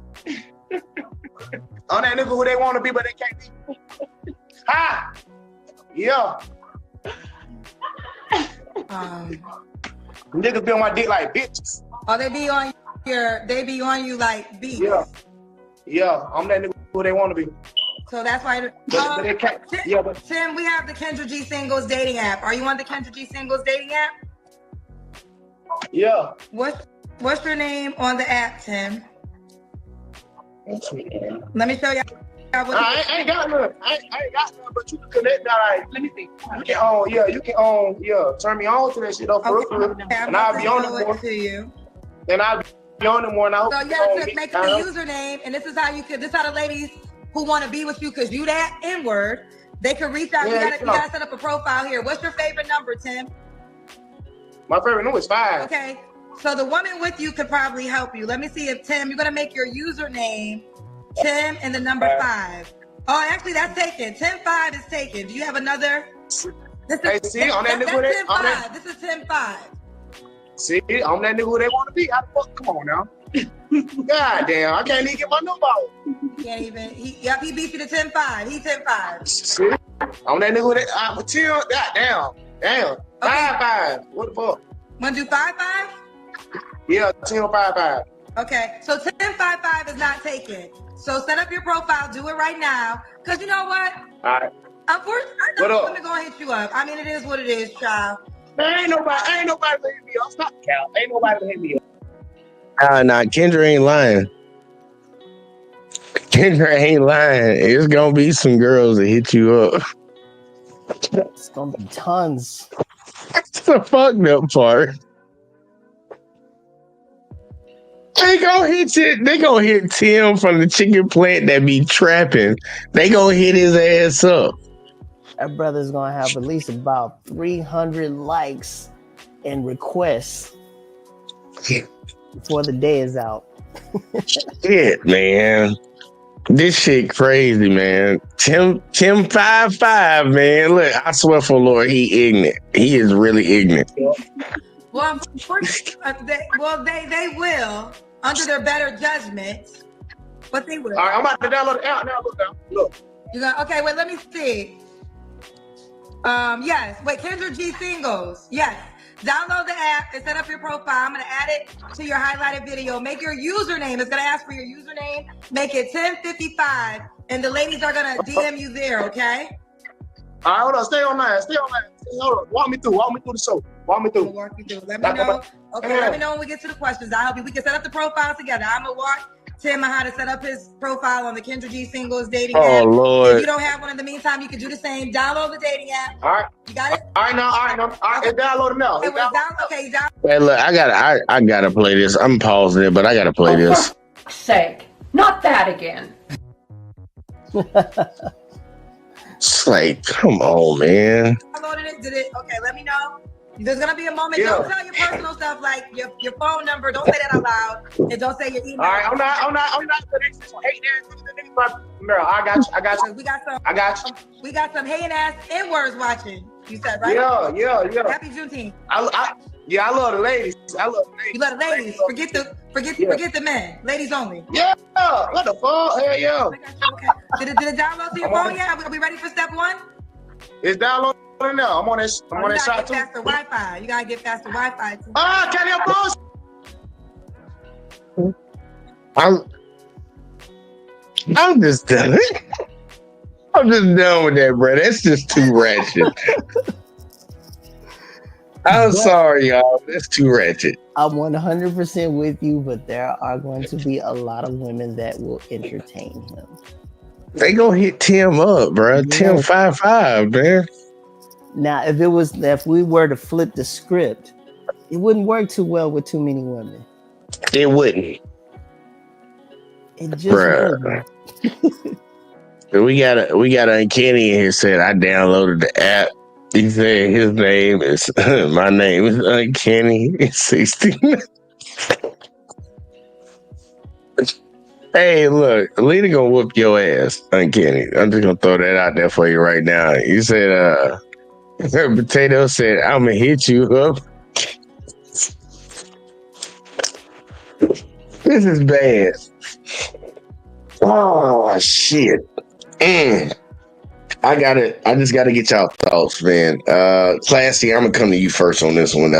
H: I'm that nigga who they want to be, but they can't be. Ha! Yeah. Niggas be on my dick like bitches.
D: Oh, they be on you like beats.
H: Yeah, I'm that nigga who they want to be.
D: So that's why.
H: But they can't.
D: Tim, we have the Kendra G Singles dating app. Are you on the Kendra G Singles dating app?
H: Yeah.
D: What's What's your name on the app, Tim? Let me show y'all.
H: I ain't got none. I ain't got none, but you can connect that. Like, let me see. You can turn me on to that shit though.
D: Okay,
H: And I'll be on the more.
D: To you.
H: And I'll be on the more. And I hope
D: so you have to make a username, and this is how the ladies who want to be with you, because you that N-word, they can reach out.
H: Yeah,
D: you gotta set up a profile here. What's your favorite number, Tim?
H: My favorite number is 5.
D: Okay, so the woman with you could probably help you. Let me see if Tim, you're gonna make your username Tim and the number 5. Oh, actually, that's taken. 10-5 is taken. Do you have another? This is
H: This is
D: 10-5.
H: See, I'm that nigga who they want to be. How the fuck? Come on now. God damn, I can't even get my number out.
D: Can't even. He beat you to 10-5. He 10-5.
H: See, I'm that nigga who they. God damn. Okay. 5-5. What the fuck?
D: Want to do 5-5?
H: Yeah, 10-5-5.
D: Okay, so 10-5-5 is not taken. So set up your profile. Do it right now. Cause you know what?
H: All right.
D: Unfortunately, I know women gonna hit you up. I mean, it is what it is, child.
H: Man, ain't nobody hit me up. Stop, Cal. Ain't nobody hit me up.
B: Nah, Kendra ain't lying. Kendra ain't lying. It's gonna be some girls that hit you up.
F: It's gonna be tons.
B: That's the fucked up part. They gonna hit you. They gonna hit Tim from the chicken plant that be trapping. They gonna hit his ass up.
F: That brother's gonna have at least about 300 likes and requests before the day is out.
B: Shit, man. This shit crazy, man. Tim 5-5, man. Look, I swear for Lord, he ignorant. He is really ignorant.
D: Well, they will under their better judgment, but they will.
H: All right, I'm about to download the app now. Look.
D: You got okay? Wait, let me see. Yes. Wait, Kendra G Singles. Yes. Download the app and set up your profile. I'm gonna add it to your highlighted video. Make your username. It's gonna ask for your username. Make it 1055, and the ladies are gonna DM you there. Okay.
H: All right, hold on. Stay online. Hold on. Walk me through the show. Walk me through.
D: Let me know. Okay, let me know when we get to the questions. I'll help you. We can set up the profile together. I'm gonna walk Tim on how to set up his profile on the Kendra G Singles dating app.
B: Oh Lord!
D: If you don't have one in the meantime, you can do the same. Download the dating app.
H: All right.
D: You got it.
H: All right, it's downloaded now.
D: Okay, down.
B: Hey, look, I gotta play this. I'm pausing it, but I gotta play this.
K: For fuck's sake, not that again.
B: It's like, come on, man.
D: Downloaded it. Did it? Okay, let me know. There's gonna be a moment.
H: Yeah.
D: Don't tell your personal stuff like your phone number. Don't say that out loud, and don't say your email.
H: All right, I'm not. Hate ass. Girl, I got you.
D: We got some hating ass N-words watching. You said right?
H: Yeah.
D: Happy Juneteenth.
H: I love the ladies.
D: You love the ladies. Forget the men. Ladies only.
H: Yeah. What the fuck? Hell yeah.
D: Okay. Did it download to your phone yet? Are we ready for step 1?
H: It's downloading now. I'm on that shot too.
D: Faster Wi-Fi. You gotta get faster Wi-Fi too.
H: Can you post?
B: I'm just done. I'm just done with that, bro. That's just too ratchet. I'm sorry, y'all. That's too ratchet.
F: I'm 100% with you, but there are going to be a lot of women that will entertain him.
B: They gonna hit Tim up, bro. Tim 5-5, man.
F: Now, if we were to flip the script, it wouldn't work too well with too many women.
B: It wouldn't.
F: It just wouldn't.
B: we got a Uncanny in here said I downloaded the app. He said his name is my name is Uncanny. It's 16. Hey, look, Alina gonna whoop your ass, Uncanny. I'm just gonna throw that out there for you right now. You said Potato said I'm gonna hit you up. This is bad. Oh shit. I just gotta get y'all thoughts, man. Classy, I'm gonna come to you first on this one.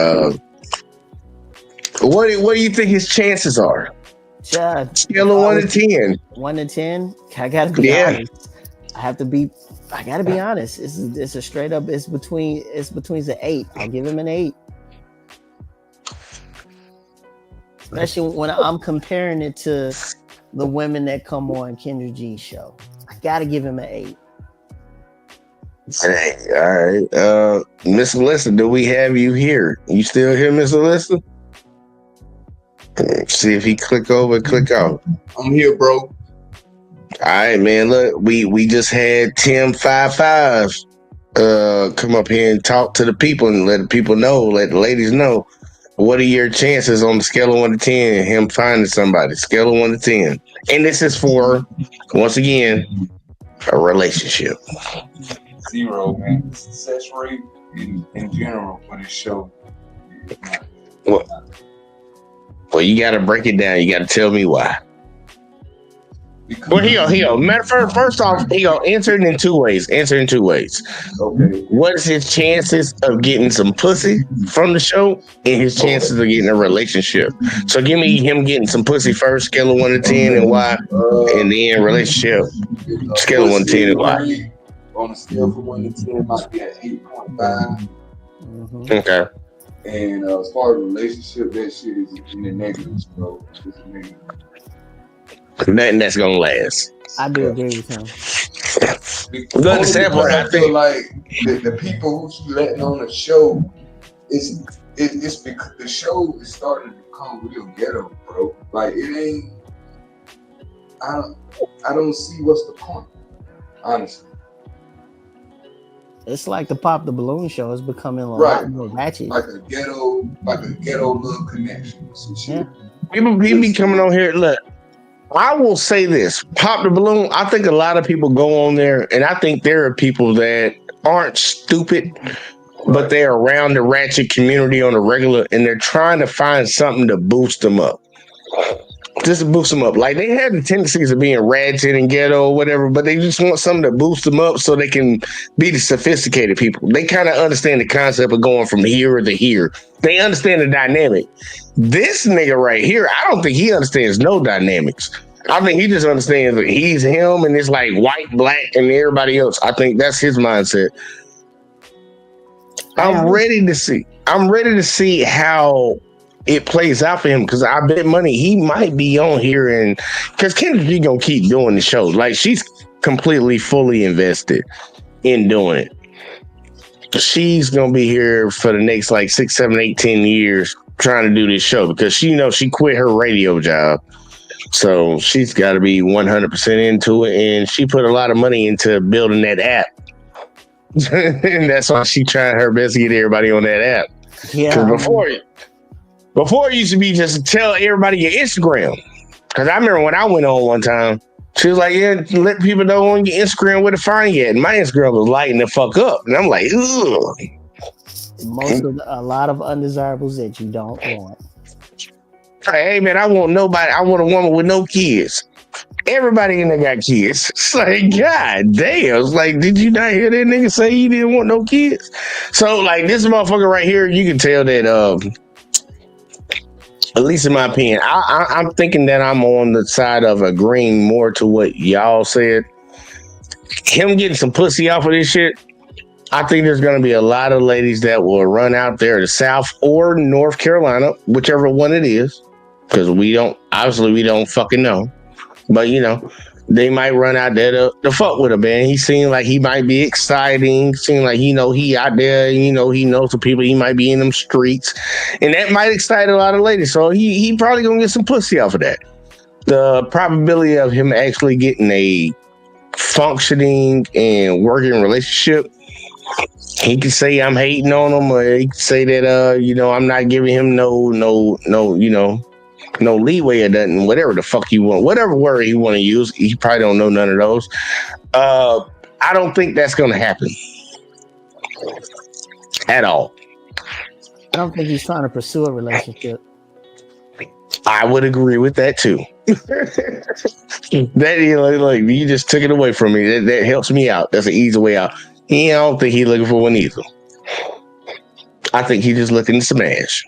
B: What do you think his chances are? Scale of 1 to 10.
F: 1 to 10. I gotta be honest. I gotta be honest. It's a straight up. It's between an 8. I'll give him an 8. especially when I'm comparing it to the women that come on Kendra G's show. I gotta give him an 8.
B: Hey, all right. Miss Alyssa, do we have you here? You still here, Miss Alyssa? See if he click over, click out.
G: I'm here, bro.
B: All right, man. Look, we just had Tim 55 come up here and talk to the people and let the people know, let the ladies know. What are your chances on the scale of 1 to 10? Him finding somebody, scale of 1 to 10. And this is for, once again, a relationship.
G: 0, man. The success rate in general for this show.
B: Well, you got to break it down. You got to tell me why. Well, here you go. Matter of fact, first off, answer it in 2 ways.
G: Okay.
B: What is his chances of getting some pussy from the show and his chances of getting a relationship? So give me him getting some pussy first, scale of 1 to 10 and why, and then relationship, scale of 1 to 10 and why.
G: On a scale from 1 to 10, it might be at 8.5.
B: Okay.
G: And as far as relationship, that shit is in the negatives, bro. It's a negative.
B: Nothing that's gonna last.
F: I do agree with him.
B: Good example.
G: I feel like the people who she letting on the show, it's because the show is starting to become real ghetto, bro. Like it ain't. I don't see what's the point, honestly.
F: It's like the Pop the Balloon show is becoming a lot more ratchet.
G: Like a ghetto love connection. Some shit.
B: People be coming on here. Look, I will say this: Pop the Balloon. I think a lot of people go on there, and I think there are people that aren't stupid, but they're around the ratchet community on a regular, and they're trying to find something to boost them up. Just to boost them up. Like they have the tendencies of being ratchet and ghetto or whatever, but they just want something to boost them up so they can be the sophisticated people. They kind of understand the concept of going from here to here. They understand the dynamic. This nigga right here, I don't think he understands no dynamics. I think he just understands that he's him and it's like white, black, and everybody else. I think that's his mindset. I'm ready to see how it plays out for him, because I bet money he might be on here, and because Kendra G gonna keep doing the show. Like she's completely fully invested in doing it. She's gonna be here for the next like 6, 7, 8, 10 years trying to do this show, because she quit her radio job. So she's got to be 100% into it, and she put a lot of money into building that app. And that's why she tried her best to get everybody on that app.
F: Yeah.
B: Before it used to be just to tell everybody your Instagram. Because I remember when I went on one time, she was like, yeah, let people know on your Instagram where to find you at. And my Instagram was lighting the fuck up. And I'm like, ugh.
F: A lot of undesirables that you don't want.
B: Hey, man, I want a woman with no kids. Everybody in there got kids. It's like, God damn. It's like, did you not hear that nigga say he didn't want no kids? So, like, this motherfucker right here, you can tell that, at least in my opinion, I'm thinking that I'm on the side of agreeing more to what y'all said. Him getting some pussy off of this shit, I think there's going to be a lot of ladies that will run out there to South or North Carolina, whichever one it is, because we don't fucking know. But, they might run out there to fuck with him, man. He seemed like he might be exciting. Seemed like, he out there, he knows the people. He might be in them streets. And that might excite a lot of ladies. So he probably going to get some pussy off of that. The probability of him actually getting a functioning and working relationship, he could say I'm hating on him, or he could say that, I'm not giving him no leeway or nothing, whatever the fuck you want, whatever word he want to use. He probably don't know none of those. I don't think that's going to happen at all.
F: I don't think he's trying to pursue a relationship.
B: I would agree with that too. That like you just took it away from me. That helps me out. That's an easy way out. I don't think he's looking for one either. I think he's just looking to smash.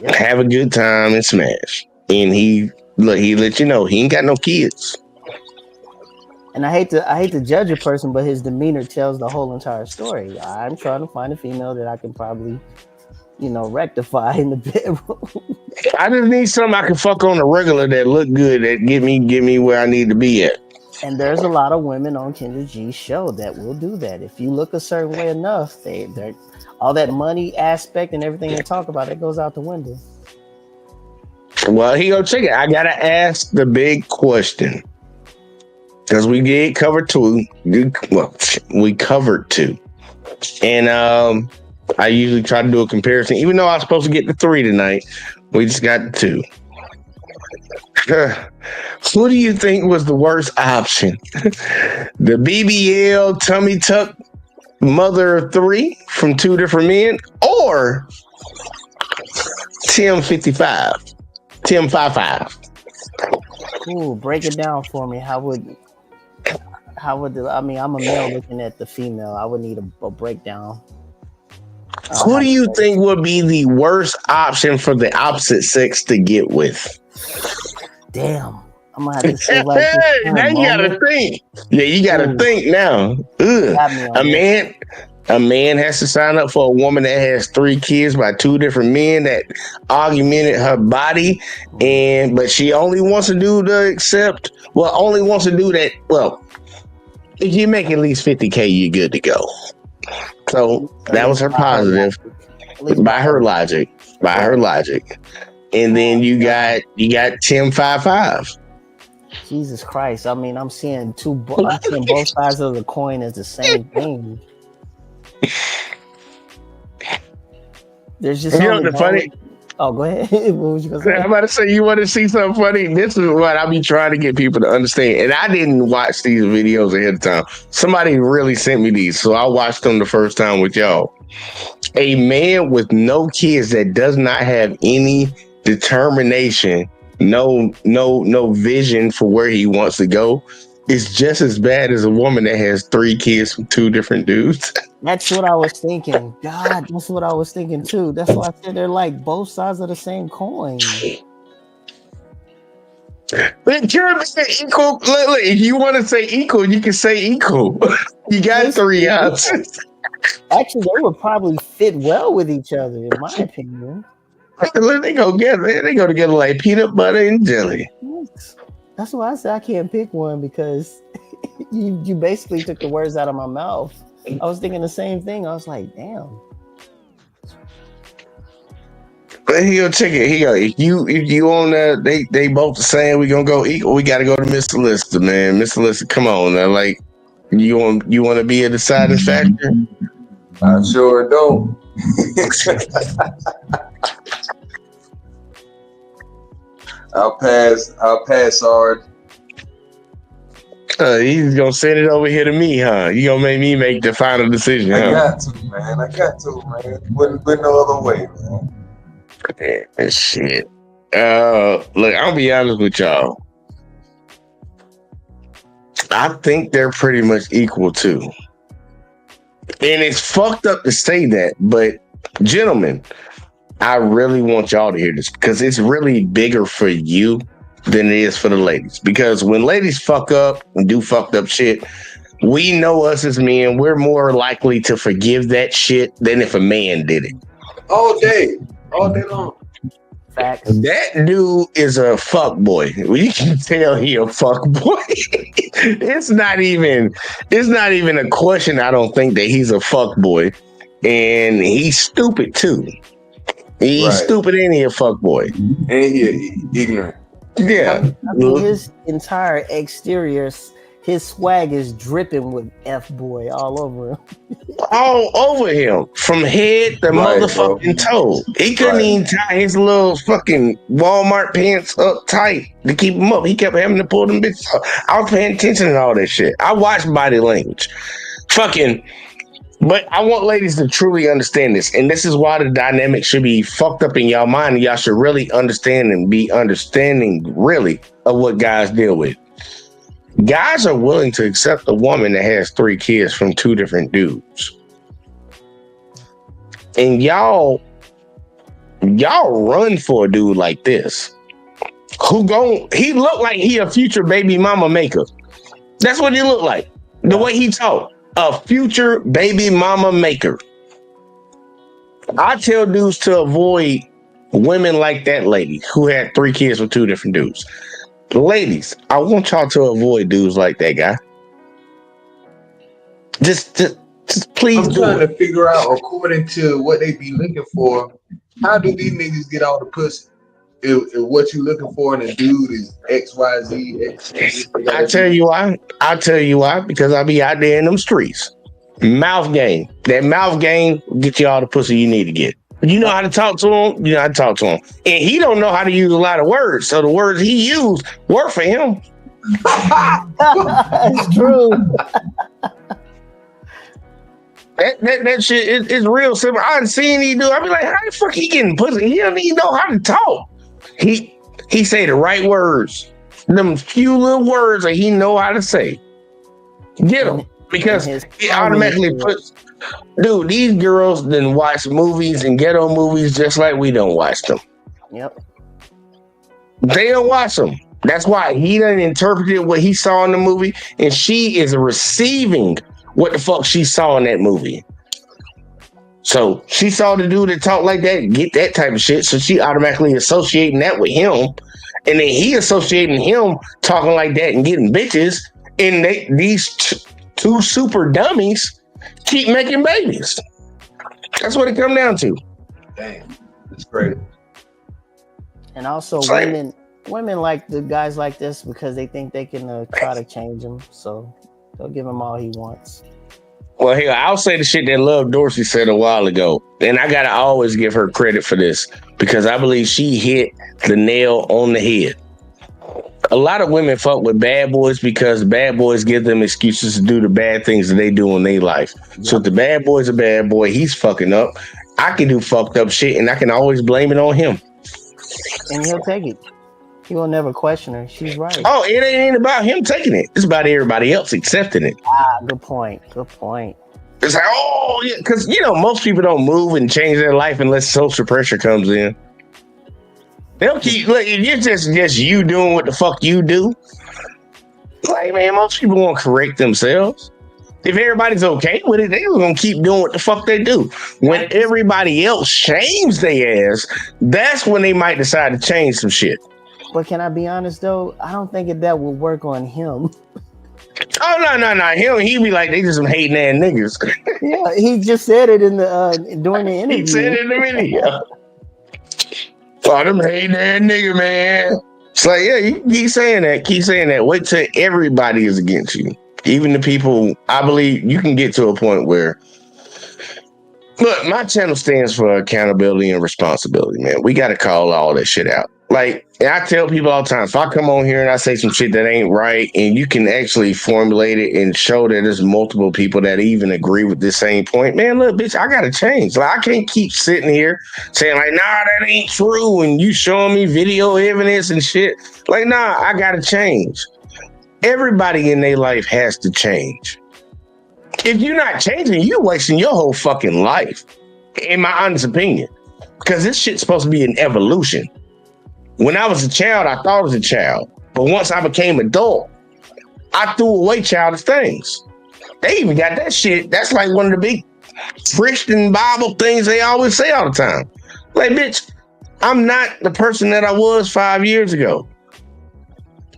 B: Yep. Have a good time and smash. And he let you know he ain't got no kids.
F: And I hate to judge a person, but his demeanor tells the whole entire story. I'm trying to find a female that I can probably rectify in the bedroom.
B: I just need something I can fuck on the regular that look good, that get me where I need to be at.
F: And there's a lot of women on Kendra G's show that will do that. If you look a certain way enough, they're all that money aspect and everything they talk about, it goes out the window.
B: Well, here go check it. I gotta ask the big question. Because we did cover two. Well, we covered two. And I usually try to do a comparison. Even though I was supposed to get the 3 tonight, we just got 2. Who do you think was the worst option? The BBL tummy tuck mother of 3 from 2 different men, or Tim 55? Tim 55.
F: Ooh, break it down for me. How would I mean, I'm a male looking at the female. I would need a breakdown.
B: Who do you think would be the worst option for the opposite sex to get with?
F: Damn. I'm gonna have to say like
B: hey, now you gotta think. Yeah, you gotta think now. A man has to sign up for a woman that has 3 kids by 2 different men that augmented her body, but she only wants to do only wants to do that. Well, if you make at least 50K, you're good to go. So that was her positive by her logic. And then you got Tim 55.
F: Jesus Christ! I mean, I'm seeing both sides of the coin as the same thing. There's just
B: the funny.
F: Oh, go ahead. What was you gonna say?
B: I'm about to say, you want to see something funny? This is what I be trying to get people to understand. And I didn't watch these videos ahead of time. Somebody really sent me these, so I watched them the first time with y'all. A man with no kids that does not have any determination, no vision for where he wants to go, is just as bad as a woman that has 3 kids from 2 different dudes.
F: That's what I was thinking. God, that's what I was thinking too. That's why I said they're like both sides of the same coin.
B: But you're equal. Look, if you want to say equal, you can say equal. You got 3 options.
F: Actually, they would probably fit well with each other, in my opinion.
B: They go together like peanut butter and jelly.
F: That's why I said I can't pick one, because you basically took the words out of my mouth. I was thinking the same thing. I was like, damn.
B: But he'll check it. If you on that, they both saying we gonna go equal. We got to go to Mr. Lister, man. Mr. Lister, come on now. Like, you want to be a deciding factor?
G: I sure don't. I'll pass hard.
B: He's gonna send it over here to me, huh? You gonna make me make the final decision, huh?
G: I got to, man. Wouldn't be no other way, man.
B: Yeah, shit. Look, I'll be honest with y'all. I think they're pretty much equal too. And it's fucked up to say that, but gentlemen, I really want y'all to hear this, because it's really bigger for you than it is for the ladies. Because when ladies fuck up and do fucked up shit, we know us as men, we're more likely to forgive that shit than if a man did it.
G: All day long.
F: Facts.
B: That dude is a fuck boy. You can tell he a fuck boy. It's not even a question. I don't think that he's a fuck boy, and he's stupid too. He's stupid and he a fuck boy,
G: and he ignorant.
B: Yeah,
F: I mean, his entire exterior, his swag is dripping with F boy all over him.
B: All over him, from head to motherfucking toe. He couldn't even tie his little fucking Walmart pants up tight to keep him up. He kept having to pull them bitches up. I was paying attention to all that shit. I watched body language. But I want ladies to truly understand this. And this is why the dynamic should be fucked up in y'all mind. And y'all should really understand and be understanding, really, of what guys deal with. Guys are willing to accept a woman that has 3 kids from 2 different dudes. And y'all run for a dude like this. He looked like he a future baby mama maker. That's what he looked like. The way he talked. A future baby mama maker. I tell dudes to avoid women like that lady who had 3 kids with 2 different dudes. Ladies, I want y'all to avoid dudes like that guy. Just please
G: I'm
B: do
G: trying
B: it.
G: to figure out, according to what they be looking for, how do these niggas get all the pussy? If what you looking for in a dude is X, Y, Z, X,
B: I tell you why. I'll tell you why. Because I be out there in them streets. Mouth game. That mouth game get you all the pussy you need to get. You know how to talk to him. You know how to talk to him. And he don't know how to use a lot of words. So the words he used work for him.
F: It's true.
B: That shit is real simple. I done seen he do. I be like, how the fuck he getting pussy? He don't even know how to talk. He say the right words. Them few little words that he know how to say. Get him. Because it automatically puts... Dude, these girls then watch movies and ghetto movies just like we don't watch them.
F: Yep.
B: They don't watch them. That's why he done interpreted what he saw in the movie, and she is receiving what the fuck she saw in that movie. So she saw the dude that talk like that, get that type of shit, so she automatically associating that with him, and then he associating him talking like that and getting bitches, and these two super dummies keep making babies. That's what it come down to.
G: Damn, that's great.
F: And also, women like the guys like this because they think they can try to change him. So they'll give him all he wants.
B: Well, here, I'll say the shit that Love Dorsey said a while ago. And I got to always give her credit for this because I believe she hit the nail on the head. A lot of women fuck with bad boys because bad boys give them excuses to do the bad things that they do in their life. Yep. So if the bad boy's a bad boy, he's fucking up. I can do fucked up shit and I can always blame it on him.
F: And he'll take it. He will never question her. She's right.
B: Oh, it ain't about him taking it. It's about everybody else accepting it.
F: Good point. Good point.
B: It's like, oh, yeah, because, you know, most people don't move and change their life unless social pressure comes in. They'll keep, look, if you're just you doing what the fuck you do, like, man, most people won't correct themselves. If everybody's okay with it, they're going to keep doing what the fuck they do. When everybody else shames their ass, that's when they might decide to change some shit.
F: But can I be honest, though? I don't think that will work on him.
B: Oh, no. He be like, they just some hating ass niggas.
F: Yeah, he just said it in the during the interview.
B: He said it in the video. Oh, them hating ass nigga, man. It's like, yeah, you keep saying that. Keep saying that. Wait till everybody is against you. Even the people, I believe you can get to a point where, look, my channel stands for accountability and responsibility, man. We got to call all that shit out. Like, and I tell people all the time, if I come on here and I say some shit that ain't right, and you can actually formulate it and show that there's multiple people that even agree with this same point, man, look, bitch, I got to change. Like, I can't keep sitting here saying, like, nah, that ain't true, and you showing me video evidence and shit. Like, nah, I got to change. Everybody in their life has to change. If you're not changing, you're wasting your whole fucking life, in my honest opinion, because this shit's supposed to be an evolution. When I was a child, I thought I was a child. But once I became adult, I threw away childish things. They even got that shit. That's like one of the big Christian Bible things they always say all the time. Like, bitch, I'm not the person that I was 5 years ago.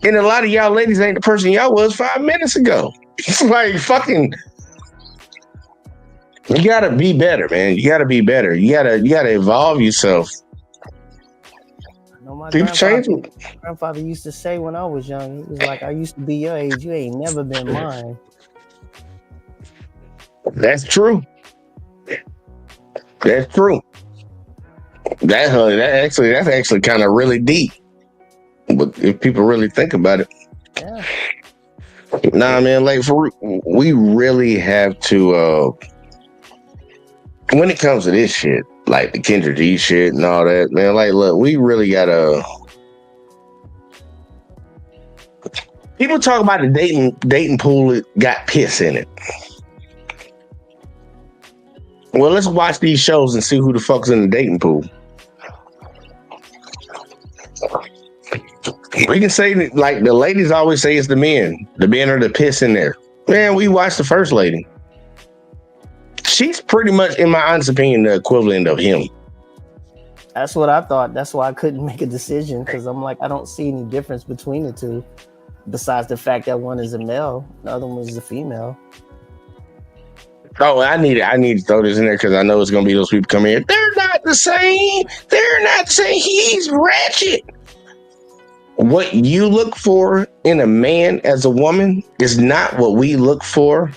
B: And a lot of y'all ladies ain't the person y'all was 5 minutes ago. It's like fucking... You gotta be better, man. You gotta be better. You gotta evolve yourself.
F: My grandfather used to say when I was young, he was like, I used to be your age. You ain't never been mine.
B: That's true. That's true. That's actually kind of really deep. But if people really think about it.
F: Yeah.
B: Nah, man, like we really have to when it comes to this shit, like the Kendra G shit and all that, man, like, look, we really gotta... People talk about the dating pool that got piss in it. Well, let's watch these shows and see who the fuck's in the dating pool. We can say, like, the ladies always say it's the men. The men are the piss in there. Man, we watched the first lady. she's pretty much, in my honest opinion, the equivalent of him.
F: That's what I thought. That's why I couldn't make a decision, because I'm like, I don't see any difference between the two, besides the fact that one is a male, the other one is a female.
B: Oh, I need to throw this in there because I know it's gonna be those people coming in. They're not the same. They're not the same. He's ratchet. What you look for in a man as a woman is not what we look for.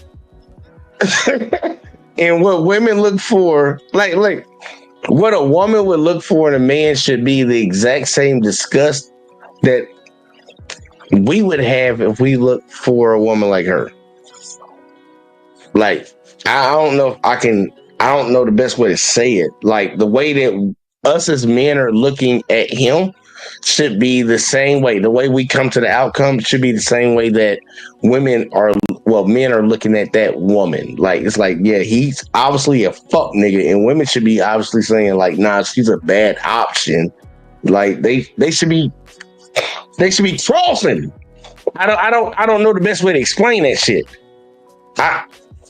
B: And what women look for, like what a woman would look for in a man should be the exact same disgust that we would have if we looked for a woman like her. Like, I don't know if I don't know the best way to say it. Like, the way that us as men are looking at him should be the same way. The way we come to the outcome should be the same way that men are looking at that woman. Like, it's like, yeah, he's obviously a fuck nigga, and women should be obviously saying like, nah, she's a bad option. Like, they should be crossing. I don't know the best way to explain that shit.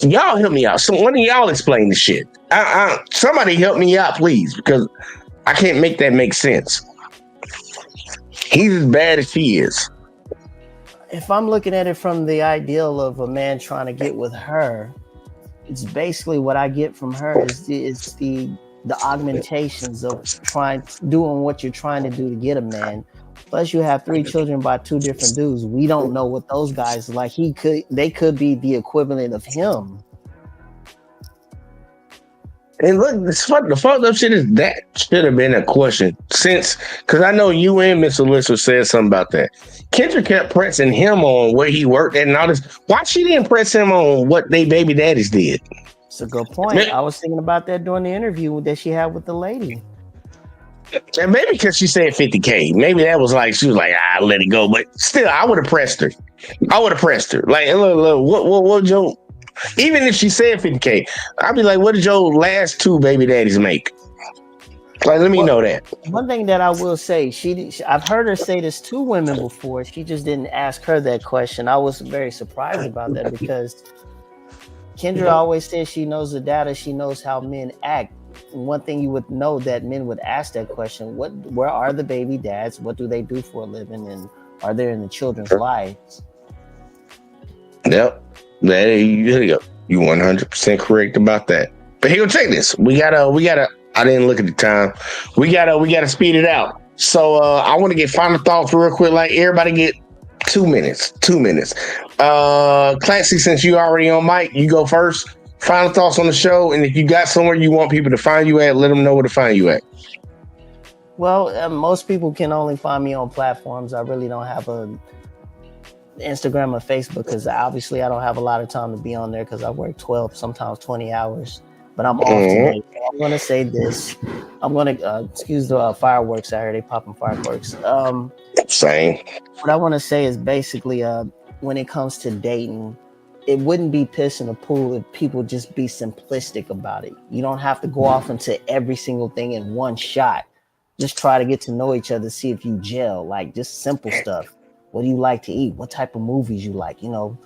B: Y'all help me out. So one of y'all explain the shit. Somebody help me out, please, because I can't make that make sense. He's as bad as she is.
F: If I'm looking at it from the ideal of a man trying to get with her, it's basically what I get from her is the augmentations of doing what you're trying to do to get a man. Plus, you have 3 children by 2 different dudes. We don't know what those guys are like. They could be the equivalent of him.
B: And look, the fucked up shit is that should have been a question because I know you and Miss Alyssa said something about that. Kendra kept pressing him on where he worked at and all this. Why she didn't press him on what they baby daddies did?
F: It's a good point. I was thinking about that during the interview that she had with the lady.
B: And maybe because she said 50K. Maybe that was like, she was like, let it go. But still, I would have pressed her. Like, look, what Joe? Even if she said 50K, I'd be like, what did your last 2 baby daddies make? Like, let me know that.
F: One thing that I will say, I've heard her say this to women before. She just didn't ask her that question. I was very surprised about that because Kendra always says she knows the data. She knows how men act. And one thing you would know that men would ask that question: where are the baby dads? What do they do for a living? And are they in the children's lives?
B: Yep. There you go. You 100% correct about that. But here, check this. We gotta. I didn't look at the time. We gotta speed it out. So I want to get final thoughts real quick. Like, everybody get 2 minutes. 2 minutes. Classy, since you already on mic, you go first. Final thoughts on the show, and if you got somewhere you want people to find you at, let them know where to find you at.
F: Well, most people can only find me on platforms. I really don't have a Instagram or Facebook because obviously I don't have a lot of time to be on there because I work 12, sometimes 20 hours. But I'm off today. So I'm going to say this. I'm going to excuse the fireworks. I heard they popping fireworks.
B: Same.
F: What I want to say is basically when it comes to dating, it wouldn't be piss in the pool if people just be simplistic about it. You don't have to go off into every single thing in one shot. Just try to get to know each other, see if you gel, like just simple stuff. What do you like to eat? What type of movies you like? You know,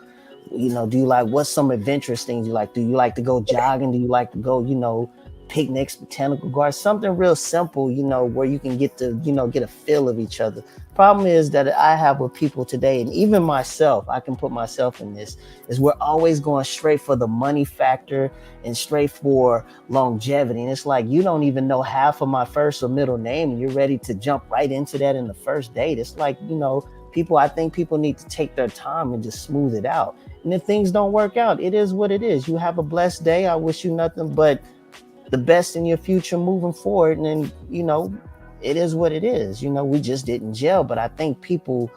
F: do you like, what's some adventurous things you like? Do you like to go jogging? Do you like to go, picnics, botanical gardens, something real simple, where you can get to, get a feel of each other. Problem is that I have with people today, and even myself, I can put myself in this, is we're always going straight for the money factor and straight for longevity. And it's like, you don't even know half of my first or middle name, and you're ready to jump right into that in the first date. It's like, I think people need to take their time and just smooth it out. And if things don't work out, it is what it is. You have a blessed day. I wish you nothing but the best in your future moving forward. And then, it is what it is. We just didn't gel, but I think people,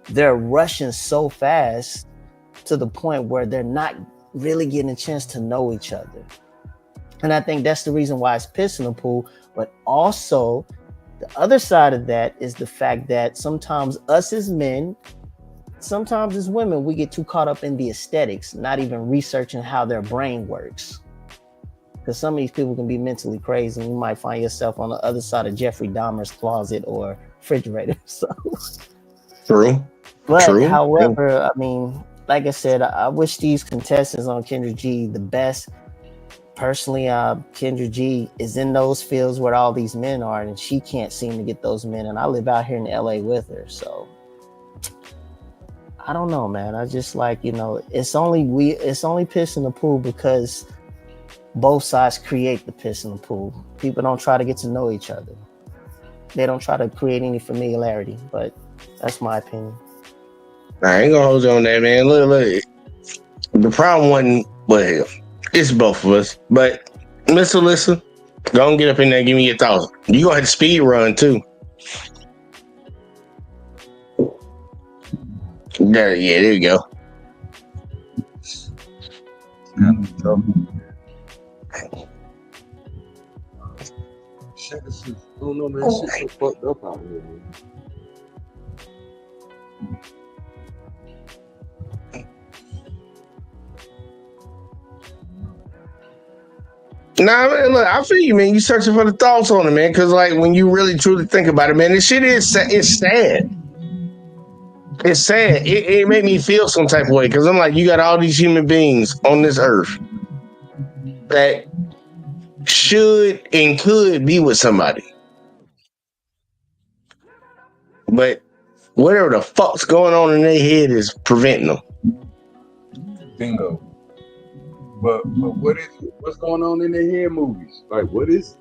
F: they're rushing so fast to the point where they're not really getting a chance to know each other. And I think that's the reason why it's piss in the pool. But also the other side of that is the fact that sometimes us as men, sometimes as women, we get too caught up in the aesthetics, not even researching how their brain works. Because some of these people can be mentally crazy, and you might find yourself on the other side of Jeffrey Dahmer's closet or refrigerator. So
B: True.
F: But
B: True.
F: However, I mean, like I said, I wish these contestants on Kendra G the best. personally, Kendra G is in those fields where all these men are, and she can't seem to get those men. And I live out here in LA with her, so I don't know, man. I just like, you know, it's only piss in the pool because both sides create the piss in the pool. People don't try to get to know each other. They don't try to create any familiarity, but that's my opinion.
B: I ain't gonna hold you on that, man. Look. The problem wasn't, well, it's both of us. But Miss Alyssa, go and get up in there and give me your thoughts. You gonna have to speed run too. There you go.
G: Shit, this is, I don't know, man. Shit's so fucked up out here, man.
B: Nah, man, look, I feel you, man. You searching for the thoughts on it, man. Because, like, when you really truly think about it, man, this shit is it's sad. It's sad. It made me feel some type of way because I'm like, you got all these human beings on this earth that should and could be with somebody, but whatever the fuck's going on in their head is preventing them.
G: Bingo. But what's going on in their head movies? Like, what is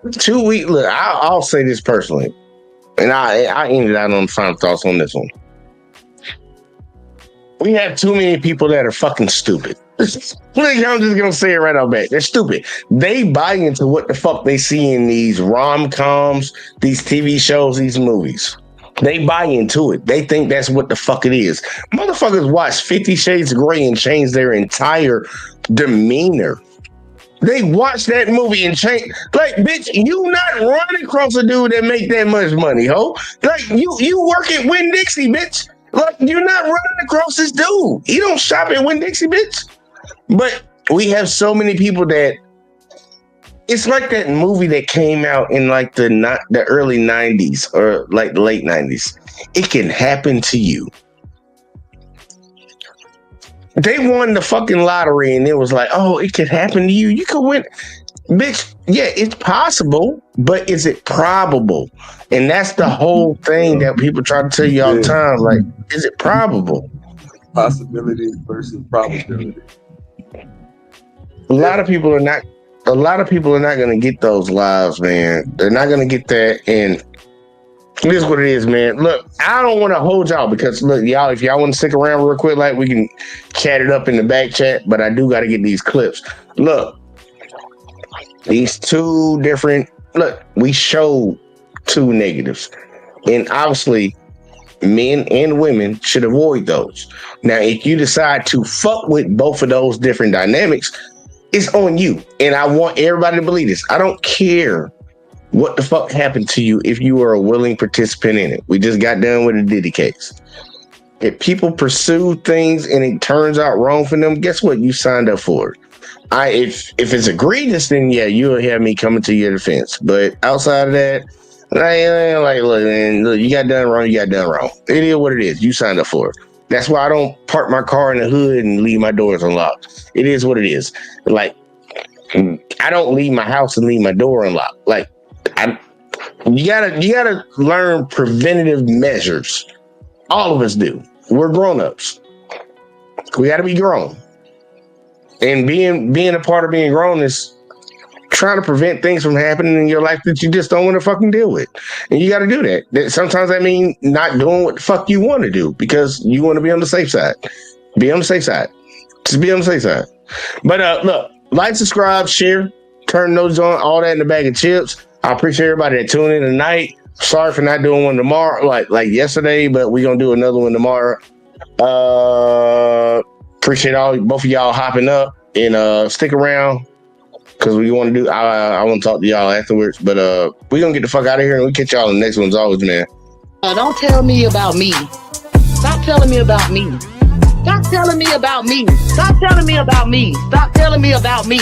G: it?
B: 2 weeks. Look, I'll say this personally, and I ended out on final thoughts on this one. We have too many people that are fucking stupid. I'm just gonna say it right out back. They're stupid. They buy into what the fuck they see in these rom-coms, these TV shows, these movies. They buy into it. They think that's what the fuck it is. Motherfuckers watch 50 Shades of Grey and change their entire demeanor. They watch that movie and change. Like, bitch, you not running across a dude that make that much money, ho. Like, you work at Winn-Dixie, bitch. Like, you're not running across this dude. You don't shop at Winn-Dixie, bitch. But we have so many people that it's like that movie that came out in like the early 90s or like the late 90s. It can happen to you. They won the fucking lottery and it was like, oh, it could happen to you. You could win. Bitch, yeah, it's possible, but is it probable? And that's the whole thing that people try to tell you all the time. Like, is it probable?
G: Possibility versus probability.
B: A lot of people are not going to get those lives, man. They're not going to get that. And it is what it is, man. Look, I don't want to hold y'all because, look, y'all, if y'all want to stick around real quick, like, we can chat it up in the back chat, but I do got to get these clips. Look, these two different, look, we showed two negatives. And obviously, men and women should avoid those. Now, if you decide to fuck with both of those different dynamics, it's on you. And I want everybody to believe this. I don't care what the fuck happened to you if you are a willing participant in it. We just got done with a Diddy case. If people pursue things and it turns out wrong for them, guess what? You signed up for it. If it's egregious, then yeah, you'll have me coming to your defense. But outside of that, like, look, man, look, you got done wrong, you got done wrong. It is what it is. You signed up for it. That's why I don't park my car in the hood and leave my doors unlocked. It is what it is. Like, I don't leave my house and leave my door unlocked. Like, you gotta learn preventative measures. All of us do. We're grown-ups. We gotta be grown. And being a part of being grown is trying to prevent things from happening in your life that you just don't want to fucking deal with. And you got to do that. Sometimes that means not doing what the fuck you want to do because you want to be on the safe side. Be on the safe side. Just be on the safe side. But look, like, subscribe, share, turn those on, all that in the bag of chips. I appreciate everybody that tuned in tonight. Sorry for not doing one tomorrow, like yesterday, but we're going to do another one tomorrow. Appreciate both of y'all hopping up and stick around because we want to do. I want to talk to y'all afterwards, but we're gonna get the fuck out of here and we catch y'all in the next one as always, man.
A: Don't tell me about me. Stop telling me about me. Stop telling me about me. Stop telling me about me. Stop telling me about me.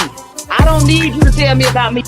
A: I don't need you to tell me about me.